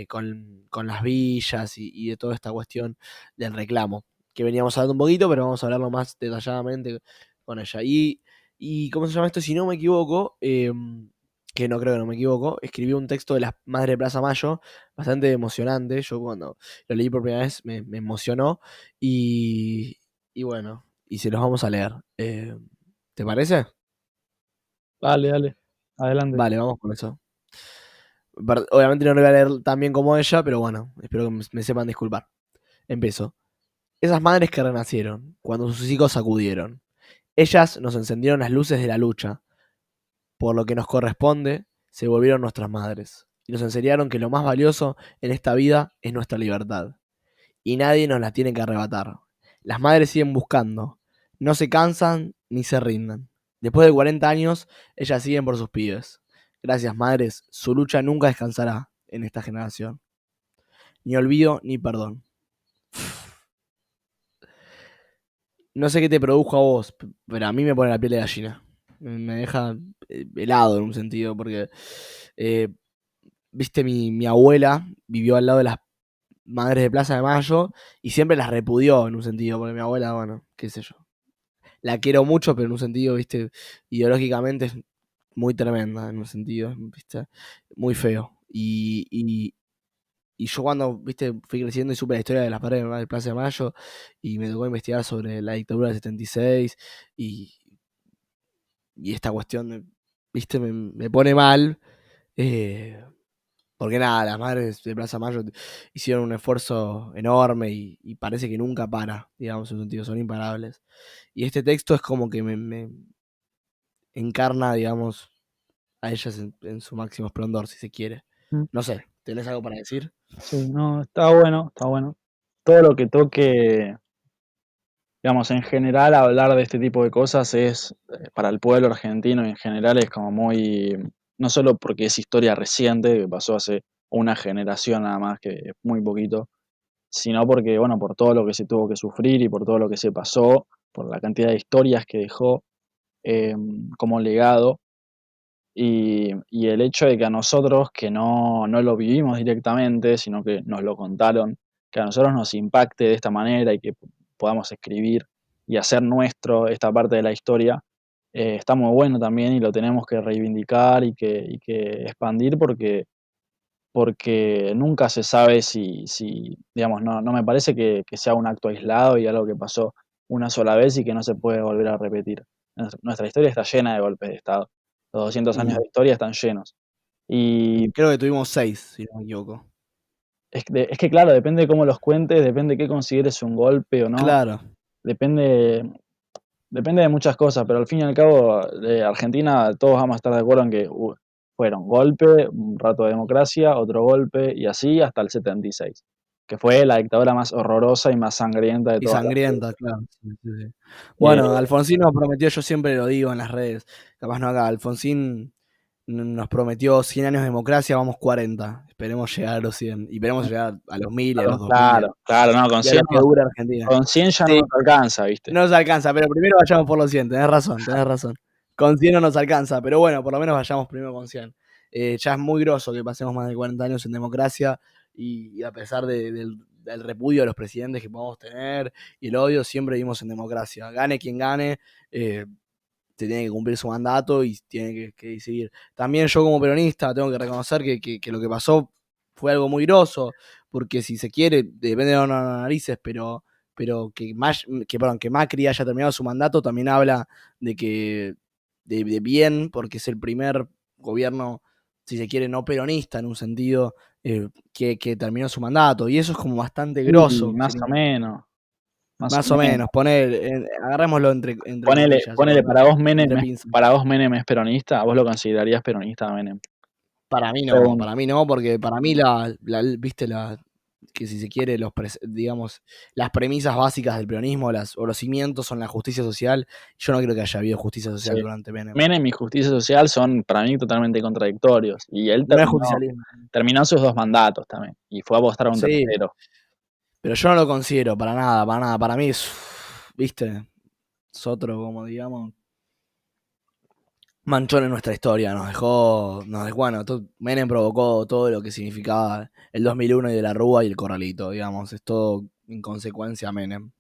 A: con las villas y de toda esta cuestión del reclamo, que veníamos hablando un poquito, pero vamos a hablarlo más detalladamente con ella. Y ¿cómo se llama esto? Si no me equivoco, que no creo que no me equivoco, escribí un texto de la Madre de Plaza Mayo, bastante emocionante. Yo cuando lo leí por primera vez me emocionó y bueno, y se los vamos a leer. ¿Te parece?
B: Dale, adelante.
A: Vale, vamos con eso. Obviamente no lo voy a leer tan bien como ella, pero bueno, espero que me sepan disculpar. Empiezo. Esas madres que renacieron, cuando sus hijos acudieron. Ellas nos encendieron las luces de la lucha. Por lo que nos corresponde, se volvieron nuestras madres. Y nos enseñaron que lo más valioso en esta vida es nuestra libertad. Y nadie nos la tiene que arrebatar. Las madres siguen buscando. No se cansan ni se rinden. Después de 40 años, ellas siguen por sus pibes. Gracias, madres. Su lucha nunca descansará en esta generación. Ni olvido ni perdón. No sé qué te produjo a vos, pero a mí me pone la piel de gallina. Me deja helado en un sentido, porque, eh, viste, mi abuela vivió al lado de las madres de Plaza de Mayo y siempre las repudió en un sentido, porque mi abuela, bueno, qué sé yo. La quiero mucho, pero en un sentido, viste, ideológicamente es muy tremenda, en un sentido, viste, muy feo. Y yo cuando, viste, fui creciendo y supe la historia de las paredes de Plaza de Mayo y me tocó investigar sobre la dictadura del 76 y, y esta cuestión, viste, me pone mal. Porque nada, las madres de Plaza Mayo hicieron un esfuerzo enorme y parece que nunca para, digamos, en un sentido, son imparables. Y este texto es como que me encarna, digamos, a ellas en su máximo esplendor, si se quiere.
B: Mm.
A: No sé, ¿tenés algo para decir?
B: Sí, no, está bueno, está bueno. Todo lo que toque, digamos, en general hablar de este tipo de cosas es, para el pueblo argentino en general es como muy, no solo porque es historia reciente, que pasó hace una generación nada más, que es muy poquito, sino porque, bueno, por todo lo que se tuvo que sufrir y por todo lo que se pasó, por la cantidad de historias que dejó como legado. Y el hecho de que a nosotros, que no lo vivimos directamente, sino que nos lo contaron, que a nosotros nos impacte de esta manera y que podamos escribir y hacer nuestro esta parte de la historia, está muy bueno también y lo tenemos que reivindicar y que expandir porque nunca se sabe si digamos, no me parece que sea un acto aislado y algo que pasó una sola vez y que no se puede volver a repetir. Nuestra historia está llena de golpes de Estado. Los 200 años
A: Mm,
B: de historia están llenos. Y
A: Creo que tuvimos 6, si no me equivoco.
B: es que, claro, depende de cómo los cuentes, depende de qué consideres un golpe o no,
A: Claro.
B: depende depende de muchas cosas, pero al fin y al cabo, de Argentina todos vamos a estar de acuerdo en que, fueron golpe, un rato de democracia, otro golpe, y así hasta el 76, que fue la dictadura más horrorosa y más sangrienta de
A: Y
B: todas las que
A: sangrienta, claro. Sí, sí, sí.
B: eh,
A: Bueno, Alfonsín nos prometió, yo siempre lo digo en las redes, capaz no acá, Alfonsín nos prometió 100 años de democracia, vamos 40. Esperemos llegar a los 100. Y esperemos llegar a los 1000 y a los 2000
B: claro, no, con
A: y a
B: 100
A: lo que dura Argentina.
B: con 100 ya no
A: Sí,
B: nos alcanza, ¿viste?
A: no nos alcanza, pero primero vayamos por los 100, tenés razón, tenés razón. Con 100 no nos alcanza, pero bueno, por lo menos vayamos primero con 100. Ya es muy groso que pasemos más de 40 años en democracia y a pesar del repudio de los presidentes que podamos tener y el odio, siempre vivimos en democracia. Gane quien gane, se tiene que cumplir su mandato y tiene que decidir. También yo como peronista tengo que reconocer que lo que pasó fue algo muy groso, porque si se quiere, depende de las narices, pero que Macri haya terminado su mandato también habla de que de bien, porque es el primer gobierno, si se quiere, no peronista en un sentido, que terminó su mandato. Y eso es como bastante
B: Y
A: grosso.
B: más o menos, más o
A: Más o
B: menos.
A: menos, agarrémoslo entre comillas,
B: Ponele
A: entre pinzas.
B: para vos Menem es peronista, ¿vos lo considerarías peronista a Menem? Pregunto.
A: Para mí no, porque para mí viste que si se quiere, digamos, las premisas básicas del peronismo, o los cimientos son la justicia social. Yo no creo que haya habido justicia social
B: Sí.
A: durante Menem.
B: Menem y justicia social son para mí totalmente contradictorios. Y él
A: No es
B: terminó,
A: justicialismo.
B: terminó sus 2 mandatos también. Y fue a apostar a un
A: Sí,
B: tercero.
A: pero yo no lo considero para nada, para nada. Para mí es, viste, es otro, como digamos, manchón en nuestra historia, bueno, Menem provocó todo lo que significaba el 2001 y de la Rúa y el Corralito, digamos, es todo en consecuencia Menem.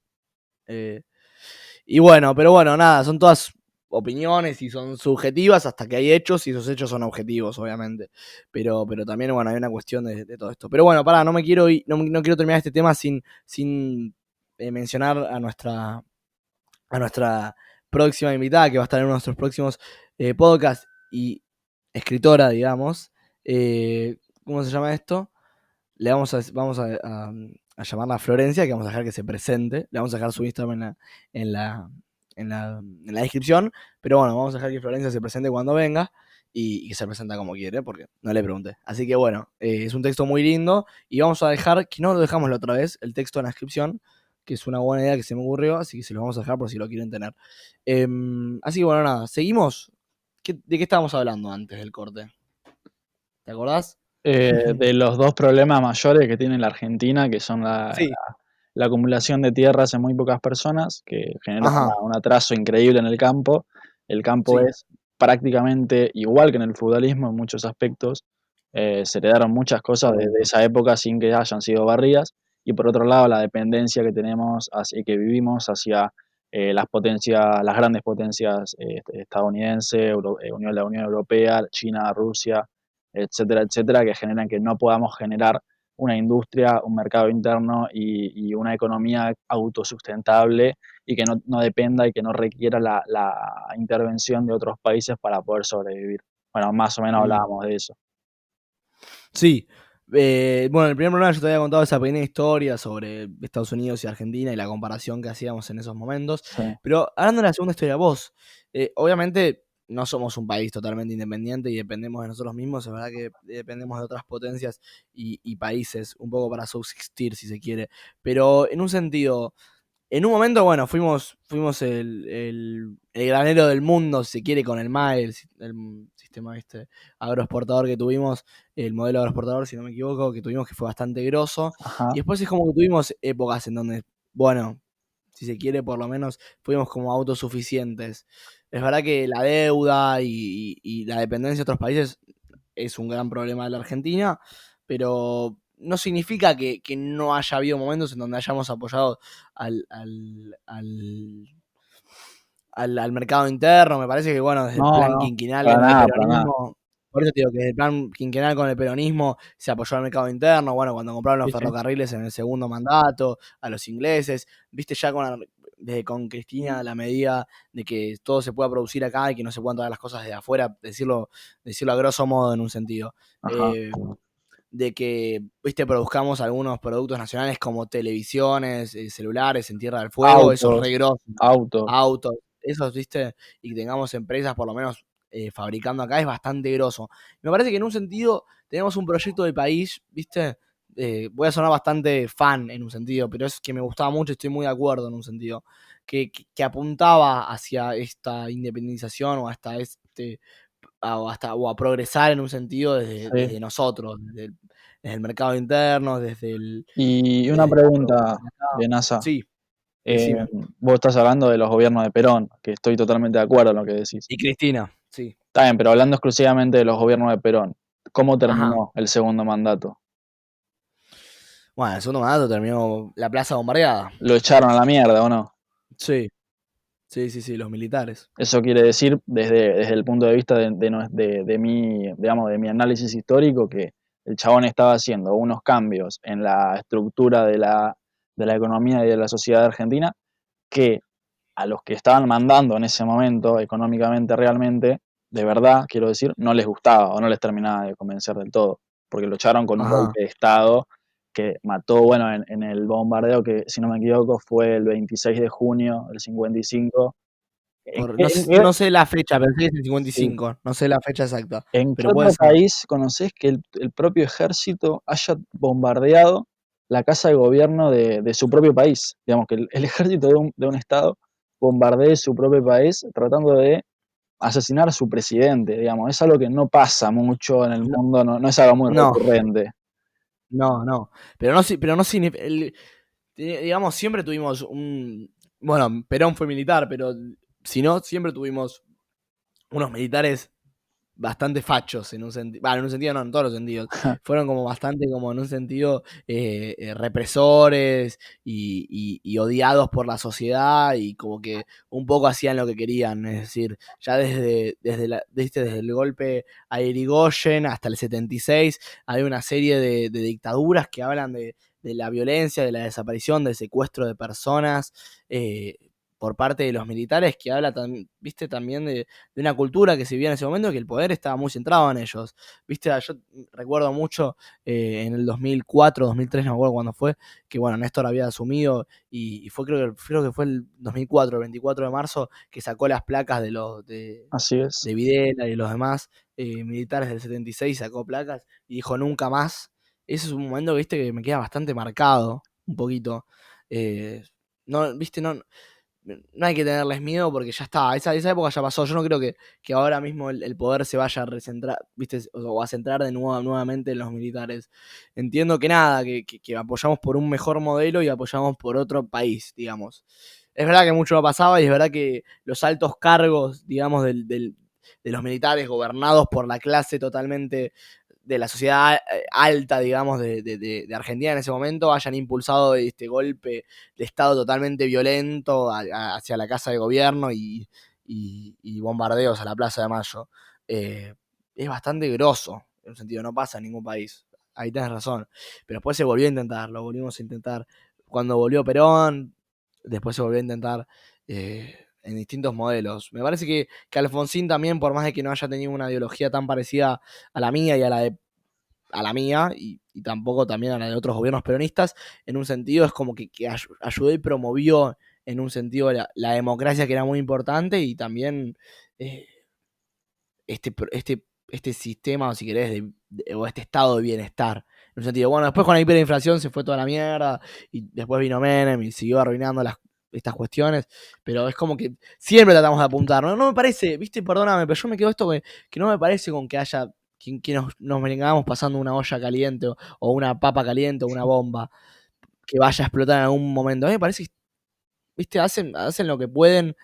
A: Y bueno, pero bueno, nada, son todas opiniones y son subjetivas hasta que hay hechos y esos hechos son objetivos, obviamente. Pero también, bueno, hay una cuestión de todo esto. Pero bueno, pará, no quiero terminar este tema sin mencionar a nuestra próxima invitada, que va a estar en uno de nuestros próximos podcasts y escritora, digamos. ¿Cómo se llama esto? Vamos a llamarla a Florencia, que vamos a dejar que se presente. Le vamos a dejar su Instagram en la, en la descripción. Pero bueno, vamos a dejar que Florencia se presente cuando venga y que se presenta como quiere, porque no le pregunté. Así que bueno, es un texto muy lindo y vamos a dejar, que no lo dejamos la otra vez, el texto en la descripción, que es una buena idea que se me ocurrió, así que se lo vamos a dejar por si lo quieren tener. Así que bueno, nada, seguimos. ¿De qué estábamos hablando antes del corte? ¿Te acordás?
B: De los dos problemas mayores que tiene la Argentina, que son
A: Sí.
B: la acumulación de tierras en muy pocas personas, que genera
A: Ajá.
B: un atraso increíble en el campo. El campo
A: Sí.
B: es prácticamente igual que en el feudalismo en muchos aspectos. Se heredaron muchas cosas desde esa época sin que hayan sido barridas. Y por otro lado, la dependencia que tenemos y que vivimos hacia las grandes potencias estadounidense, la Unión Europea, China, Rusia, etcétera, etcétera, que generan que no podamos generar una industria, un mercado interno y una economía autosustentable y que no dependa y que no requiera la intervención de otros países para poder sobrevivir. Bueno, más o menos hablábamos de eso.
A: Sí. Bueno, en el primer programa yo te había contado esa pequeña historia sobre Estados Unidos y Argentina y la comparación que hacíamos en esos momentos.
B: Sí.
A: Pero hablando de la segunda historia, vos, obviamente no somos un país totalmente independiente y dependemos de nosotros mismos. Es verdad que dependemos de otras potencias y países un poco para subsistir, si se quiere. Pero en un sentido, en un momento, bueno, fuimos el granero del mundo, si se quiere, con el MAE, el sistema agroexportador que tuvimos, el modelo agroexportador, si no me equivoco, que tuvimos, que fue bastante grosso.
B: Ajá.
A: Y después es como que tuvimos épocas en donde, bueno, si se quiere, por lo menos fuimos como autosuficientes. Es verdad que la deuda y la dependencia de otros países es un gran problema de la Argentina, pero no significa que no haya habido momentos en donde hayamos apoyado al, al, al, al mercado interno. Me parece que, bueno, desde el plan
B: No,
A: quinquenal
B: para
A: con el
B: nada, para nada.
A: peronismo, por eso te digo que desde el plan quinquenal con el peronismo se apoyó al mercado interno, bueno, cuando compraron los
B: Sí, sí.
A: ferrocarriles en el segundo mandato, a los ingleses, viste ya desde con Cristina la medida de que todo se pueda producir acá y que no se puedan traer las cosas de afuera, decirlo a grosso modo en un sentido.
B: Ajá.
A: De que, viste, produzcamos algunos productos nacionales como televisiones, celulares en Tierra del Fuego, eso es re grosso,
B: Autos.
A: autos, esos, viste, y que tengamos empresas por lo menos fabricando acá es bastante grosso. Me parece que en un sentido tenemos un proyecto de país, viste, voy a sonar bastante fan en un sentido, pero es que me gustaba mucho, estoy muy de acuerdo en un sentido, que apuntaba hacia esta independización o hasta o a progresar en un sentido desde
B: Sí.
A: nosotros, desde el mercado interno,
B: Y una
A: desde
B: pregunta,
A: acá.
B: Nasa.
A: Sí,
B: Eh,
A: decime.
B: Vos estás hablando de los gobiernos de Perón, que estoy totalmente de acuerdo en lo que decís.
A: Y Cristina, sí.
B: Está bien, pero hablando exclusivamente de los gobiernos de Perón, ¿cómo
A: Ajá.
B: terminó el segundo mandato?
A: Bueno, el segundo mandato terminó la plaza bombardeada.
B: ¿Lo echaron a la mierda o no?
A: Sí, sí, los militares.
B: Eso quiere decir, desde el punto de vista de mi, digamos, de mi análisis histórico, que el chabón estaba haciendo unos cambios en la estructura de la economía y de la sociedad argentina que a los que estaban mandando en ese momento, económicamente realmente, de verdad, quiero decir, no les gustaba o no les terminaba de convencer del todo, porque lo echaron con un
A: Ajá.
B: golpe de Estado que mató, bueno, en el bombardeo que, si no me equivoco, fue el 26 de junio del 55.
A: No sé la fecha, pero sí es el
B: Sí.
A: 55. No sé la fecha exacta,
B: ¿En qué
A: pero puede
B: otro
A: ser.
B: país conocés que el propio ejército haya bombardeado la casa de gobierno de su propio país? Digamos, que el ejército de un estado bombardee su propio país tratando de asesinar a su presidente, digamos. Es algo que no pasa mucho en el
A: No,
B: mundo, no es algo muy
A: no,
B: recurrente.
A: no. Pero no significa. Digamos, siempre tuvimos un. Bueno, Perón fue militar, pero si no, siempre tuvimos unos militares bastante fachos en un sentido, bueno, en un sentido no, en todos los sentidos, fueron como bastante como en un sentido represores y odiados por la sociedad y como que un poco hacían lo que querían, es decir, ya desde el golpe a Irigoyen hasta el 76 hay una serie de dictaduras que hablan de la violencia, de la desaparición, del secuestro de personas, por parte de los militares, que habla viste también de una cultura que se vivía en ese momento, que el poder estaba muy centrado en ellos. Viste, yo recuerdo mucho en el 2004, 2003, no me acuerdo cuándo fue, que bueno, Néstor había asumido y fue creo que fue el 2004, el 24 de marzo, que sacó las placas
B: Así es.
A: de Videla y los demás militares del 76, sacó placas y dijo nunca más. Ese es un momento, viste, que me queda bastante marcado, un poquito. No, viste, no hay que tenerles miedo porque ya está, esa época ya pasó. Yo no creo que ahora mismo el poder se vaya a recentrar, ¿viste? O a centrar de nuevo nuevamente en los militares. Entiendo que nada, que apoyamos por un mejor modelo y apoyamos por otro país, digamos. Es verdad que mucho no pasaba y es verdad que los altos cargos, digamos, de los militares gobernados por la clase totalmente de la sociedad alta, digamos, de Argentina en ese momento, hayan impulsado este golpe de Estado totalmente violento hacia la Casa de Gobierno y bombardeos a la Plaza de Mayo. Es bastante grosso, en un sentido, no pasa en ningún país. Ahí tenés razón. Pero después se volvió a intentar, lo volvimos a intentar. Cuando volvió Perón, después se volvió a intentar en distintos modelos. Me parece que Alfonsín también, por más de que no haya tenido una ideología tan parecida a la mía y a la mía y tampoco también a la de otros gobiernos peronistas, en un sentido es como que ayudó y promovió en un sentido la democracia que era muy importante y también eh, este sistema, o si querés, o este estado de bienestar. En un sentido, bueno, después con la hiperinflación se fue toda la mierda y después vino Menem y siguió arruinando estas cuestiones, pero es como que siempre tratamos de apuntar, ¿no? No me parece, viste, perdóname, pero yo me quedo esto que no me parece con que haya que nos vengamos pasando una olla caliente o una papa caliente o una bomba que vaya a explotar en algún momento. A mí me parece que, viste, hacen lo que pueden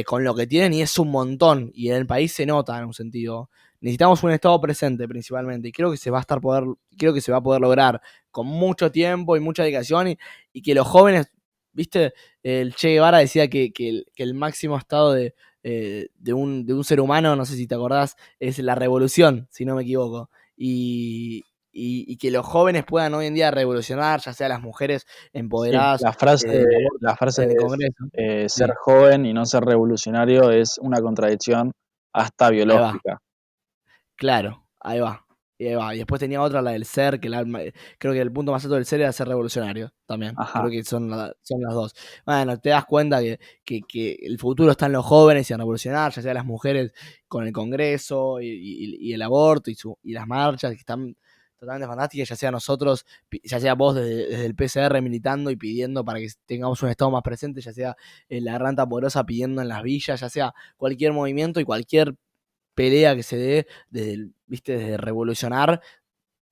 A: con lo que tienen y es un montón. Y en el país se nota en un sentido. Necesitamos un Estado presente principalmente. Y creo que creo que se va a poder lograr con mucho tiempo y mucha dedicación. Y que los jóvenes, viste, el Che Guevara decía que el máximo estado de un ser humano, no sé si te acordás, es la revolución, si no me equivoco. Y que los jóvenes puedan hoy en día revolucionar, ya sea las mujeres
B: Sí,
A: empoderadas
B: la frase
A: en el
B: es,
A: Congreso.
B: ser
A: Sí,
B: joven y no ser revolucionario es una contradicción hasta
A: ahí va,
B: biológica.
A: claro, ahí va. Y ahí va. Y después tenía otra, la del ser, creo que el punto más alto del ser era ser revolucionario también. Creo
B: Ajá,
A: que son las dos. Bueno, te das cuenta que el futuro está en los jóvenes y en revolucionar, ya sea las mujeres con el Congreso y el aborto y las marchas que están totalmente fantásticas, ya sea nosotros, ya sea vos desde el PCR militando y pidiendo para que tengamos un Estado más presente, ya sea la Ranta Porosa pidiendo en las villas, ya sea cualquier movimiento y cualquier pelea que se dé ¿viste? Desde revolucionar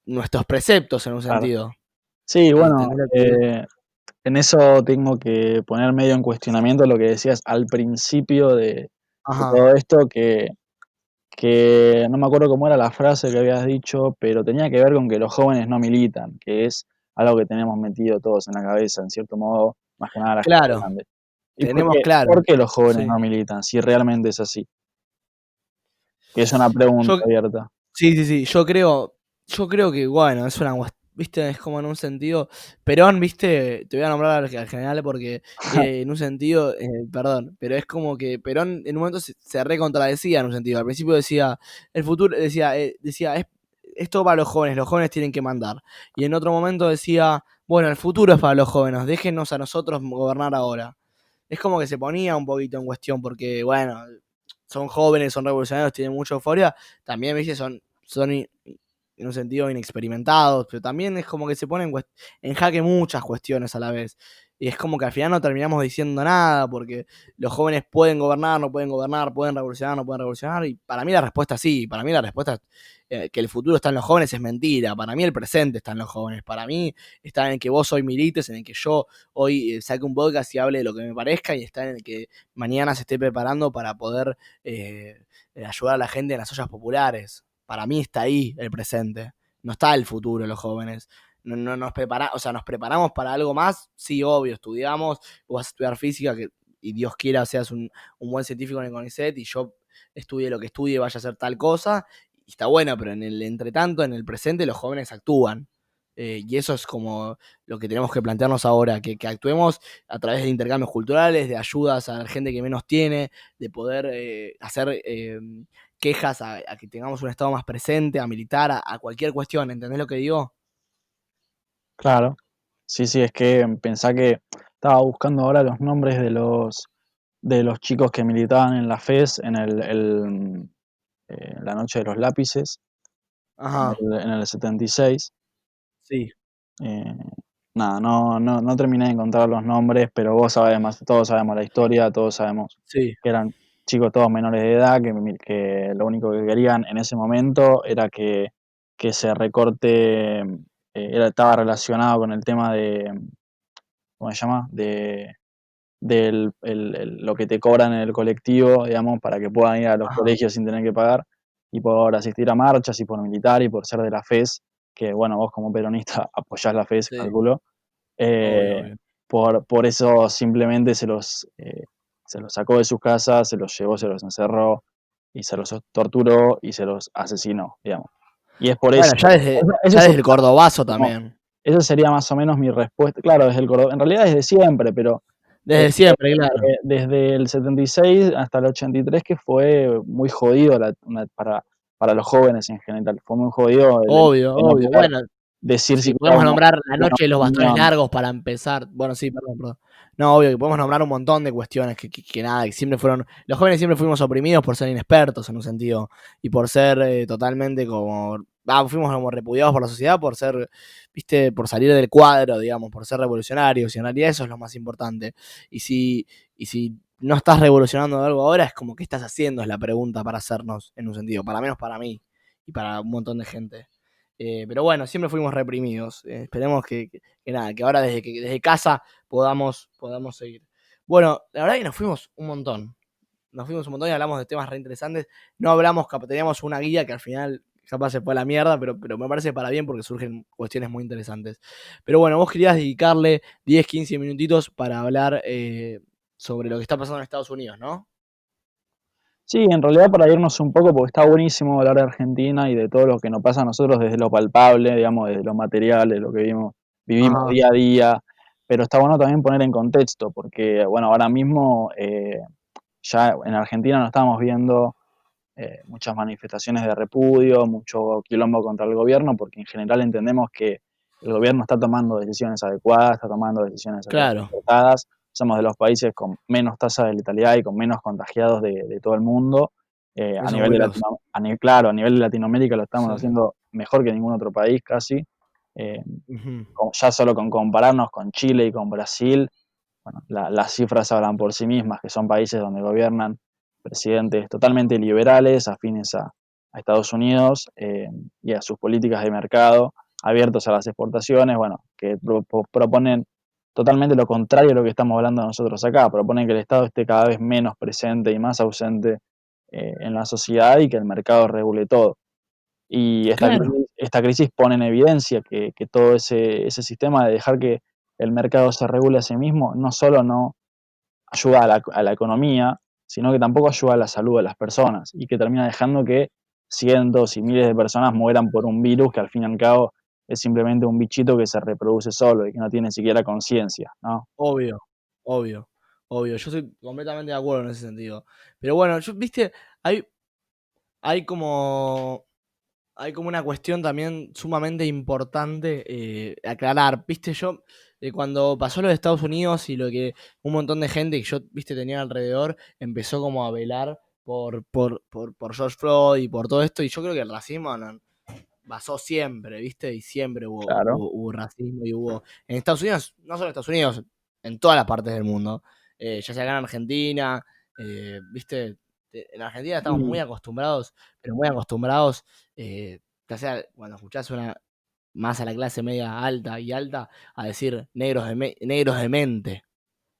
A: nuestros preceptos en un
B: claro.
A: sentido.
B: Sí, bueno,
A: Tendría que...
B: en eso tengo que poner medio en cuestionamiento lo que decías al principio de
A: Ajá,
B: todo esto, que no me acuerdo cómo era la frase que habías dicho, pero tenía que ver con que los jóvenes no militan, que es algo que tenemos metido todos en la cabeza, en cierto modo, más que nada la gente
A: claro,
B: grande. ¿Y
A: tenemos claro.
B: por qué los jóvenes
A: Sí.
B: no militan? Si realmente es así. Que es una pregunta
A: Yo,
B: abierta.
A: sí, yo creo que, bueno, es una, viste, es como en un sentido, Perón, viste, te voy a nombrar al general porque en un sentido, perdón, pero es como que Perón en un momento se recontradecía en un sentido, al principio decía, el futuro, decía, esto para los jóvenes tienen que mandar, y en otro momento decía, bueno, el futuro es para los jóvenes, déjenos a nosotros gobernar ahora. Es como que se ponía un poquito en cuestión porque, bueno, son jóvenes, son revolucionarios, tienen mucha euforia, también, viste, son en un sentido inexperimentados, pero también es como que se ponen en jaque muchas cuestiones a la vez. Y es como que al final no terminamos diciendo nada, porque los jóvenes pueden gobernar, no pueden gobernar, pueden revolucionar, no pueden revolucionar. Y para mí la respuesta sí, para mí la respuesta que el futuro está en los jóvenes es mentira. Para mí el presente está en los jóvenes. Para mí está en el que vos hoy milites, en el que yo hoy saque un podcast y hable de lo que me parezca, y está en el que mañana se esté preparando para poder ayudar a la gente en las ollas populares. Para mí está ahí el presente, no está el futuro, los jóvenes. No nos o sea, nos preparamos para algo más, sí, obvio, estudiamos, vos vas a estudiar física, y Dios quiera seas un buen científico en el CONICET, y yo estudie lo que estudie, vaya a hacer tal cosa, y está bueno, pero en el entretanto, en el presente, los jóvenes actúan. Y eso es como lo que tenemos que plantearnos ahora, que actuemos a través de intercambios culturales, de ayudas a la gente que menos tiene, de poder hacer quejas a que tengamos un Estado más presente, a militar, a cualquier cuestión, ¿entendés lo que digo?
B: Claro. Sí, sí, es que pensá que estaba buscando ahora los nombres de los chicos que militaban en la FES la noche de los lápices,
A: Ajá,
B: en el 76.
A: sí,
B: Eh, nada, no terminé de encontrar los nombres, pero vos sabés más, todos sabemos la historia, todos sabemos
A: sí,
B: que eran chicos todos menores de edad, que lo único que querían en ese momento era que se recorte, estaba relacionado con el tema de, ¿cómo se llama? Lo que te cobran en el colectivo, digamos, para que puedan ir a los
A: ajá,
B: colegios sin tener que pagar, y por asistir a marchas, y por militar, y por ser de la FES, que bueno, vos como peronista apoyás la FES,
A: sí,
B: calculo.
A: obvio,
B: eh,
A: obvio.
B: por eso simplemente se los sacó de sus casas, se los llevó, se los encerró, y se los torturó, y se los asesinó, digamos. Y es por
A: Bueno,
B: eso, eso
A: ya
B: es
A: desde el Cordobazo
B: como,
A: también.
B: esa sería más o menos mi respuesta. Claro, desde el Córdoba, en realidad desde siempre, pero
A: Desde siempre, claro.
B: desde el 76 hasta el 83, que fue muy jodido para los jóvenes en general. Fue muy jodido
A: Obvio,
B: el no
A: obvio.
B: poder
A: Bueno,
B: decir
A: sí,
B: siquiera
A: podemos nombrar la
B: una
A: noche de los bastones
B: opinión.
A: largos para empezar. Bueno, sí, perdón, perdón. No, obvio que podemos nombrar un montón de cuestiones que nada, que siempre fueron. Los jóvenes siempre fuimos oprimidos por ser inexpertos en un sentido, y por ser totalmente como. Fuimos como repudiados por la sociedad por ser, viste, por salir del cuadro, digamos, por ser revolucionarios, y en realidad eso es lo más importante. Y si no estás revolucionando algo ahora, es como que estás haciendo, es la pregunta para hacernos, en un sentido, para menos para mí y para un montón de gente. Pero bueno, siempre fuimos reprimidos. Esperemos que nada, que ahora desde casa podamos seguir. Bueno, la verdad que nos fuimos un montón. Nos fuimos un montón y hablamos de temas re interesantes. No hablamos, teníamos una guía que al final capaz se fue a la mierda, pero me parece para bien porque surgen cuestiones muy interesantes. Pero bueno, vos querías dedicarle 10, 15 minutitos para hablar sobre lo que está pasando en Estados Unidos, ¿no?
B: Sí, en realidad para irnos un poco, porque está buenísimo hablar de Argentina y de todo lo que nos pasa a nosotros desde lo palpable, digamos, desde lo material, de lo que vivimos
A: Ajá,
B: día a día, pero está bueno también poner en contexto, porque bueno, ahora mismo ya en Argentina no estamos viendo muchas manifestaciones de repudio, mucho quilombo contra el gobierno, porque en general entendemos que el gobierno está tomando decisiones adecuadas, está tomando decisiones
A: claro,
B: acertadas. Somos de los países con menos tasa de letalidad y con menos contagiados de todo el mundo. A
A: eso es
B: nivel de
A: bueno.
B: claro, a nivel de Latinoamérica lo estamos
A: Sí.
B: haciendo mejor que ningún otro país casi. Eh,
A: Ujú.
B: ya solo con compararnos con Chile y con Brasil, bueno, las cifras hablan por sí mismas, que son países donde gobiernan presidentes totalmente liberales, afines a Estados Unidos y a sus políticas de mercado, abiertos a las exportaciones, bueno, que proponen totalmente lo contrario a lo que estamos hablando nosotros acá, proponen que el Estado esté cada vez menos presente y más ausente en la sociedad y que el mercado regule todo. Y
A: Claro,
B: esta crisis pone en evidencia que todo ese sistema de dejar que el mercado se regule a sí mismo no solo no ayuda a la economía, sino que tampoco ayuda a la salud de las personas y que termina dejando que cientos y miles de personas mueran por un virus que al fin y al cabo es simplemente un bichito que se reproduce solo y que no tiene siquiera conciencia, ¿no?
A: obvio, obvio, obvio. Yo estoy completamente de acuerdo en ese sentido. Pero bueno, viste, hay, hay como, hay como una cuestión también sumamente importante aclarar. Viste, yo, cuando pasó lo de Estados Unidos y lo que un montón de gente que yo, viste, tenía alrededor, empezó como a velar por George Floyd y por todo esto, y yo creo que el racismo basó siempre, ¿viste? Y siempre
B: Claro.
A: hubo racismo y hubo... En Estados Unidos, no solo en Estados Unidos, en todas las partes del mundo, ya sea acá en Argentina, ¿viste? En Argentina estamos muy acostumbrados, pero muy acostumbrados, ya sea cuando escuchás más a la clase media alta y alta, a decir negros de mente.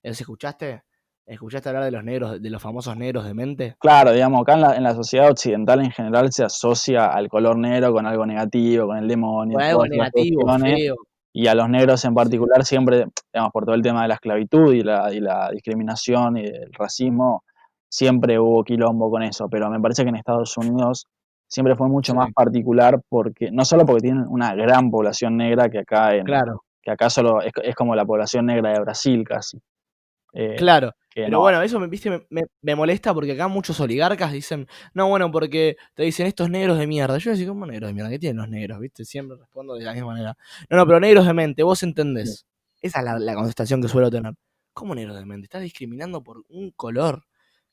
A: ¿Escuchaste? ¿Escuchaste hablar de los negros, de los famosos negros de mente?
B: Claro, digamos, acá en la sociedad occidental en general se asocia al color negro con algo negativo, con el demonio,
A: Con algo
B: todas esas
A: negativo,
B: cuestiones,
A: feo.
B: y a los negros en
A: Sí,
B: particular siempre, digamos, por todo el tema de la esclavitud y la discriminación y el racismo, siempre hubo quilombo con eso, pero me parece que en Estados Unidos siempre fue mucho más
A: sí,
B: particular porque, no solo porque tienen una gran población negra
A: claro.
B: que acá solo es como la población negra de Brasil casi, eh,
A: Claro,
B: que
A: pero
B: no,
A: bueno, eso ¿viste? Me molesta porque acá muchos oligarcas dicen, no, bueno, porque te dicen estos negros de mierda. Yo digo, ¿cómo negros de mierda? ¿Qué tienen los negros? ¿Viste? Siempre respondo de la misma manera. No, no, pero negros de mente, vos entendés. Esa es la contestación que suelo tener. ¿Cómo negros de mente? Estás discriminando por un color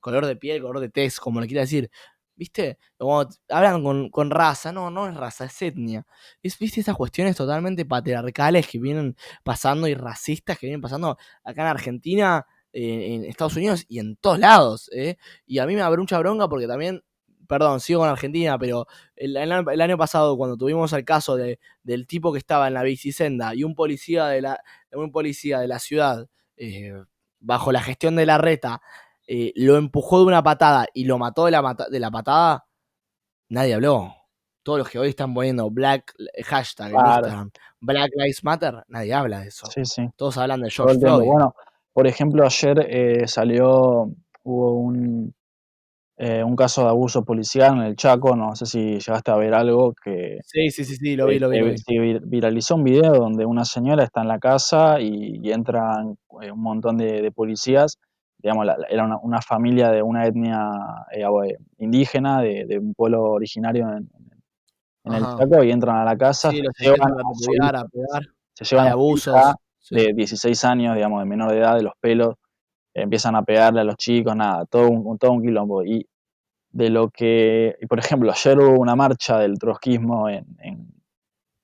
A: de piel, color de tez, como le quiera decir. ¿Viste? Como hablan con raza, no, no es raza, es etnia. ¿Viste? Esas cuestiones totalmente patriarcales que vienen pasando y racistas que vienen pasando acá en Argentina, en Estados Unidos y en todos lados, ¿eh? Y a mí me da mucha bronca porque también, perdón, sigo con Argentina, pero el año pasado cuando tuvimos el caso del tipo que estaba en la bicisenda y un policía de la ciudad, eh, bajo la gestión de Larreta, lo empujó de una patada y lo mató de la patada, nadie habló. Todos los que hoy están poniendo hashtag en
B: claro,
A: Instagram, Black Lives Matter, nadie habla de eso.
B: sí, sí.
A: Todos hablan de
B: Todo
A: George
B: el tiempo.
A: Floyd.
B: Bueno, por ejemplo, ayer hubo un caso de abuso policial en el Chaco, no sé si llegaste a ver algo
A: Sí, sí, sí, sí, lo vi, lo vi, lo vi.
B: se viralizó un video donde una señora está en la casa y entran un montón de policías, digamos, era una familia de una etnia indígena, de un pueblo originario en el
A: Ajá.
B: Chaco, y entran a la casa,
A: Sí,
B: se
A: los
B: llevan
A: empiezan a
B: a su
A: repudiar, a
B: hija,
A: pegar.
B: se llevan
A: Hay
B: a su hija
A: abusos. Sí.
B: de 16 años, digamos, de menor de edad, de los pelos, empiezan a pegarle a los chicos, nada, todo un quilombo. Y por ejemplo, ayer hubo una marcha del trotskismo en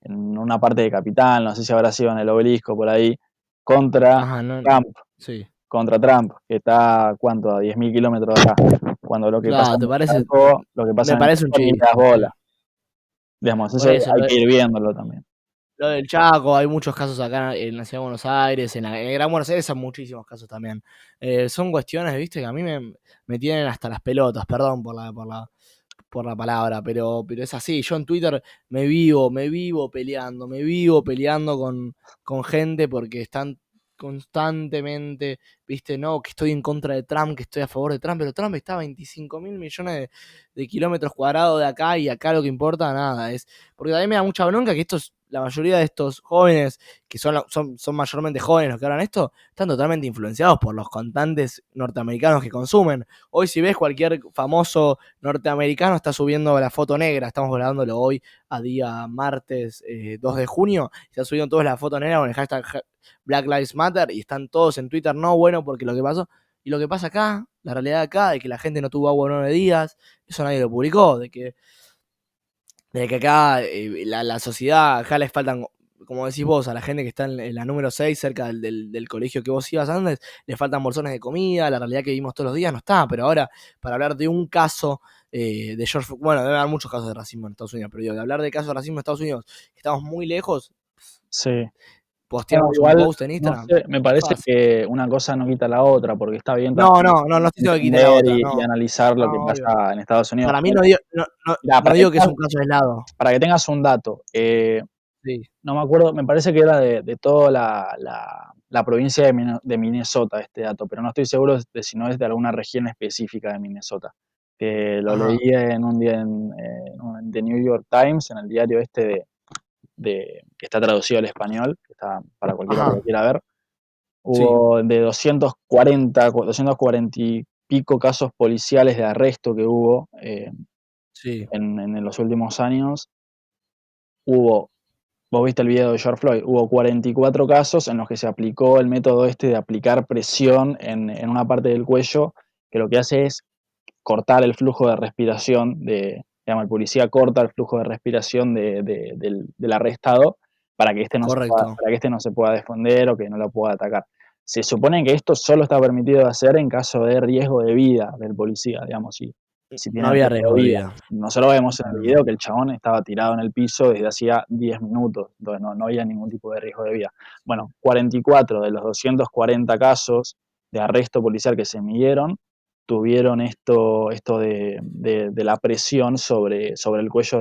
B: una parte de Capital, no sé si habrá sido en el Obelisco, por ahí, contra
A: Ajá, no.
B: Trump,
A: Sí.
B: que está, ¿cuánto? A 10.000 kilómetros de acá. Cuando lo que pasa
A: Claro,
B: en
A: ¿te
B: el
A: parece?
B: Chaco, lo que pasa
A: Me
B: en el
A: parece un
B: Chaco, ni te das
A: chiste, sí.
B: bola. Digamos,
A: Por
B: eso
A: eso,
B: hay que ir viéndolo también.
A: lo del Chaco, hay muchos casos acá en la ciudad de Buenos Aires, en el Gran Buenos Aires hay muchísimos casos también. Son cuestiones, viste, que a mí me tienen hasta las pelotas, perdón por la palabra, pero es así. Yo en Twitter me vivo peleando con gente porque están constantemente, viste, no, que estoy en contra de Trump, que estoy a favor de Trump, pero Trump está a 25.000 millones de kilómetros cuadrados de acá y acá lo que importa, nada. Porque también me da mucha bronca que la mayoría de estos jóvenes, que son mayormente jóvenes los que hablan esto, están totalmente influenciados por los cantantes norteamericanos que consumen. Hoy si ves cualquier famoso norteamericano está subiendo la foto negra, estamos grabándolo hoy a día martes 2 de junio, está subiendo todos la foto negra con el hashtag Black Lives Matter y están todos en Twitter, no, bueno, porque lo que pasó, y lo que pasa acá, la realidad acá, de que la gente no tuvo agua 9 días, eso nadie lo publicó, de que acá la sociedad, acá les faltan, como decís vos, a la gente que está en la número 6 cerca del colegio que vos ibas antes, le faltan bolsones de comida, la realidad que vivimos todos los días no está, pero ahora, para hablar de un caso de George, bueno, debe haber muchos casos de racismo en Estados Unidos, pero digo, de hablar de casos de racismo en Estados Unidos, que estamos muy lejos,
B: Sí. No,
A: posteamos un
B: igual,
A: post en
B: no
A: Instagram,
B: sé, me parece
A: fácil.
B: que una cosa no quita la otra, porque está bien
A: No,
B: también
A: no, no, no estoy diciendo que quite la
B: entender
A: otra,
B: y
A: no,
B: analizar lo que
A: no, obvio.
B: pasa en Estados Unidos.
A: Para mí
B: Bueno,
A: no digo, no, no,
B: mirá,
A: no digo que es un caso aislado.
B: para que tengas un dato,
A: Sí.
B: no me acuerdo, me parece que era de toda la provincia de Minnesota este dato, pero no estoy seguro de si no es de alguna región específica de Minnesota. Que lo leí
A: Ajá,
B: en un día en The New York Times, en el diario este que está traducido al español, que está para cualquiera que
A: ajá,
B: lo quiera ver.
A: sí,
B: Hubo de 240 y pico casos policiales de arresto que hubo
A: sí.
B: en los últimos años. Hubo Vos viste el video de George Floyd, hubo 44 casos en los que se aplicó el método este de aplicar presión en una parte del cuello, que lo que hace es cortar el flujo de respiración digamos, el policía corta el flujo de respiración del arrestado para que
A: Correcto.
B: para que este no se pueda defender o que no lo pueda atacar. Se supone que esto solo está permitido de hacer en caso de riesgo de vida del policía, digamos, si
A: No
B: tiene
A: había
B: riesgo
A: riesgo
B: de
A: de
B: vida.
A: vida.
B: Nosotros vemos en el
A: Claro.
B: video que el chabón estaba tirado en el piso desde hacía 10 minutos, entonces no había ningún tipo de riesgo de vida. Bueno, 44 de los 240 casos de arresto policial que se midieron tuvieron esto de la presión sobre el cuello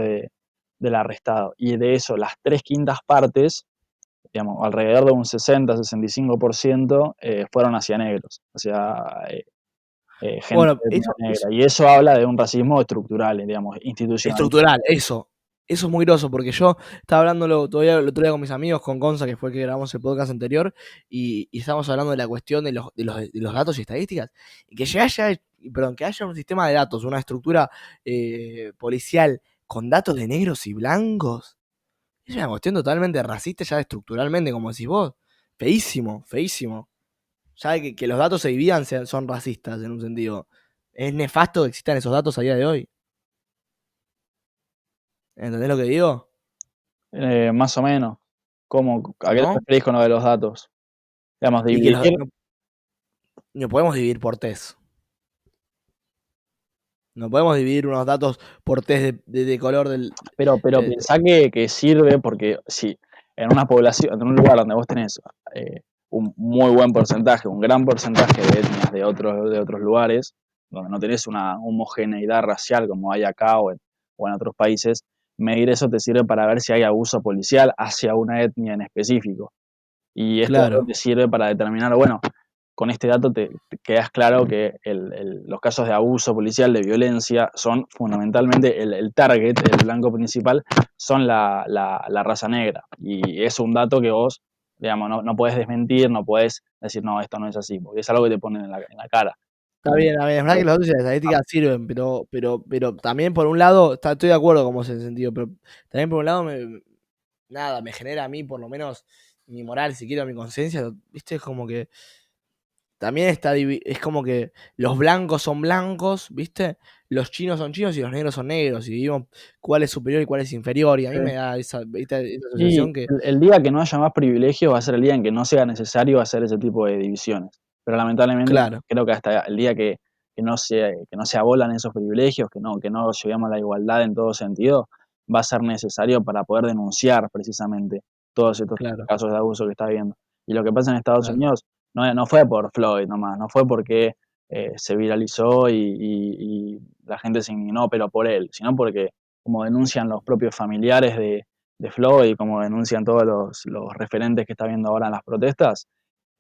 B: del arrestado. Y de eso, las 3/5 partes, digamos, alrededor de un 60-65%, fueron hacia negros, hacia gente
A: Bueno,
B: de etnia
A: eso
B: negra. Y eso habla de un racismo estructural, digamos, institucional.
A: estructural, eso. Eso es muy groso, porque yo estaba hablándolo todavía el otro día con mis amigos, con Gonza, que fue el que grabamos el podcast anterior, y estábamos hablando de la cuestión de los datos y estadísticas, y que haya un sistema de datos, una estructura policial con datos de negros y blancos, es una cuestión totalmente racista ya estructuralmente, como decís vos. Feísimo, feísimo. Ya que los datos se dividan son racistas en un sentido. Es nefasto que existan esos datos a día de hoy. ¿Entendés lo que digo?
B: Más o menos. ¿A qué te
A: ¿No?
B: referís con lo de los datos? Digamos,
A: Y que
B: dividir.
A: no podemos dividir por test. No podemos dividir unos datos por test de color del.
B: Pero
A: de-
B: pensá que sirve porque si en una población, en un lugar donde vos tenés un muy buen porcentaje, un gran porcentaje de etnias de otros lugares, donde no tenés una homogeneidad racial como hay acá o en otros países, medir eso te sirve para ver si hay abuso policial hacia una etnia en específico. Y esto
A: claro,
B: te sirve para determinar, bueno, con este dato te quedas claro que los casos de abuso policial, de violencia, son fundamentalmente el target, el blanco principal, son la raza negra. Y es un dato que vos, digamos, no podés desmentir, no podés decir, no, esto no es así, porque es algo que te ponen en la cara.
A: está bien, es verdad que los datos y las estadísticas sirven, pero también por un lado, estoy de acuerdo con vos en ese sentido, pero también por un lado me genera a mí por lo menos mi moral, si quiero, mi conciencia, ¿viste? Es como que también es como que los blancos son blancos, ¿viste? Los chinos son chinos y los negros son negros. Y vimos cuál es superior y cuál es inferior. Y a mí me da esa
B: Y
A: asociación que.
B: el día que no haya más privilegios va a ser el día en que no sea necesario hacer ese tipo de divisiones. Pero lamentablemente
A: Claro,
B: creo que hasta el día que no se abolan esos privilegios, que no lleguemos a la igualdad en todo sentido, va a ser necesario para poder denunciar precisamente todos estos
A: claro,
B: casos de abuso que está habiendo. Y lo que pasa en Estados
A: claro.
B: Unidos no fue por Floyd nomás, no fue porque se viralizó y la gente se indignó, pero por él, sino porque, como denuncian los propios familiares de Floyd, como denuncian todos los referentes que está viendo ahora en las protestas,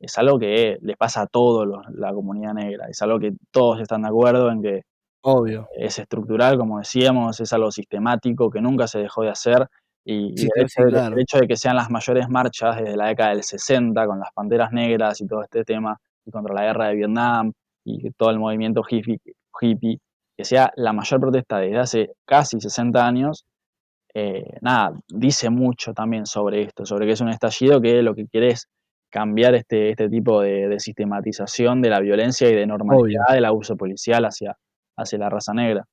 B: es algo que le pasa a toda la comunidad negra, es algo que todos están de acuerdo en que
A: Obvio.
B: es estructural, como decíamos, es algo sistemático que nunca se dejó de hacer y
A: Sí, sí,
B: el
A: claro.
B: hecho de que sean las mayores marchas desde la década del 60 con las panteras negras y todo este tema y contra la guerra de Vietnam y todo el movimiento hippie, que sea la mayor protesta desde hace casi 60 años, nada, dice mucho también sobre esto, sobre que es un estallido que lo que quiere es cambiar este tipo de sistematización de la violencia y de
A: Obvio,
B: normalidad del abuso policial hacia la raza negra.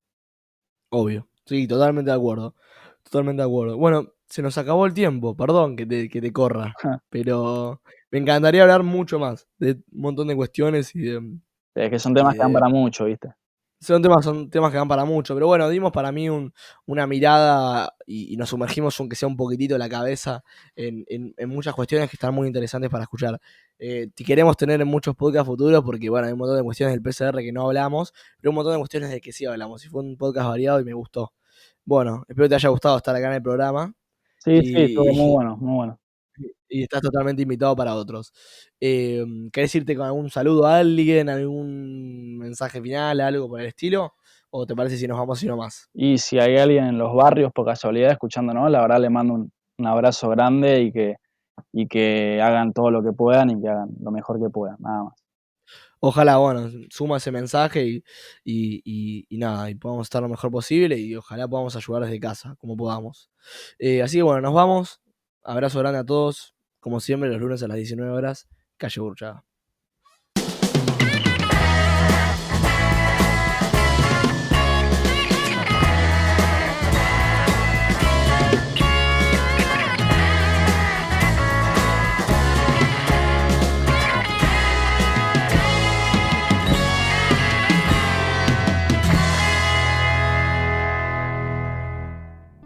A: obvio. Sí, totalmente de acuerdo. Totalmente de acuerdo. Bueno, se nos acabó el tiempo, perdón que te corra. Pero me encantaría hablar mucho más de un montón de cuestiones
B: Es que son
A: y
B: temas que dan
A: de
B: para mucho, ¿viste?
A: son temas que dan para mucho, pero bueno, dimos para mí una mirada y nos sumergimos, aunque sea un poquitito la cabeza, en muchas cuestiones que están muy interesantes para escuchar. Si queremos tener en muchos podcasts futuros, porque bueno, hay un montón de cuestiones del PCR que no hablamos, pero un montón de cuestiones de que sí hablamos. Y fue un podcast variado y me gustó. Bueno, espero te haya gustado estar acá en el programa
B: Sí, sí, estuvo muy
A: y,
B: bueno, muy bueno.
A: y estás totalmente invitado para otros. ¿Querés irte con algún saludo a alguien, algún mensaje final, algo por el estilo? ¿O te parece si nos vamos y no más?
B: Y si hay alguien en los barrios por casualidad escuchándonos, la verdad le mando un abrazo grande y que hagan todo lo que puedan y que hagan lo mejor que puedan, nada más.
A: Ojalá, bueno, suma ese mensaje y nada, y podamos estar lo mejor posible y ojalá podamos ayudar desde casa, como podamos. Así que bueno, nos vamos. Abrazo grande a todos. Como siempre, los lunes a las 19 horas, Calle Burchada.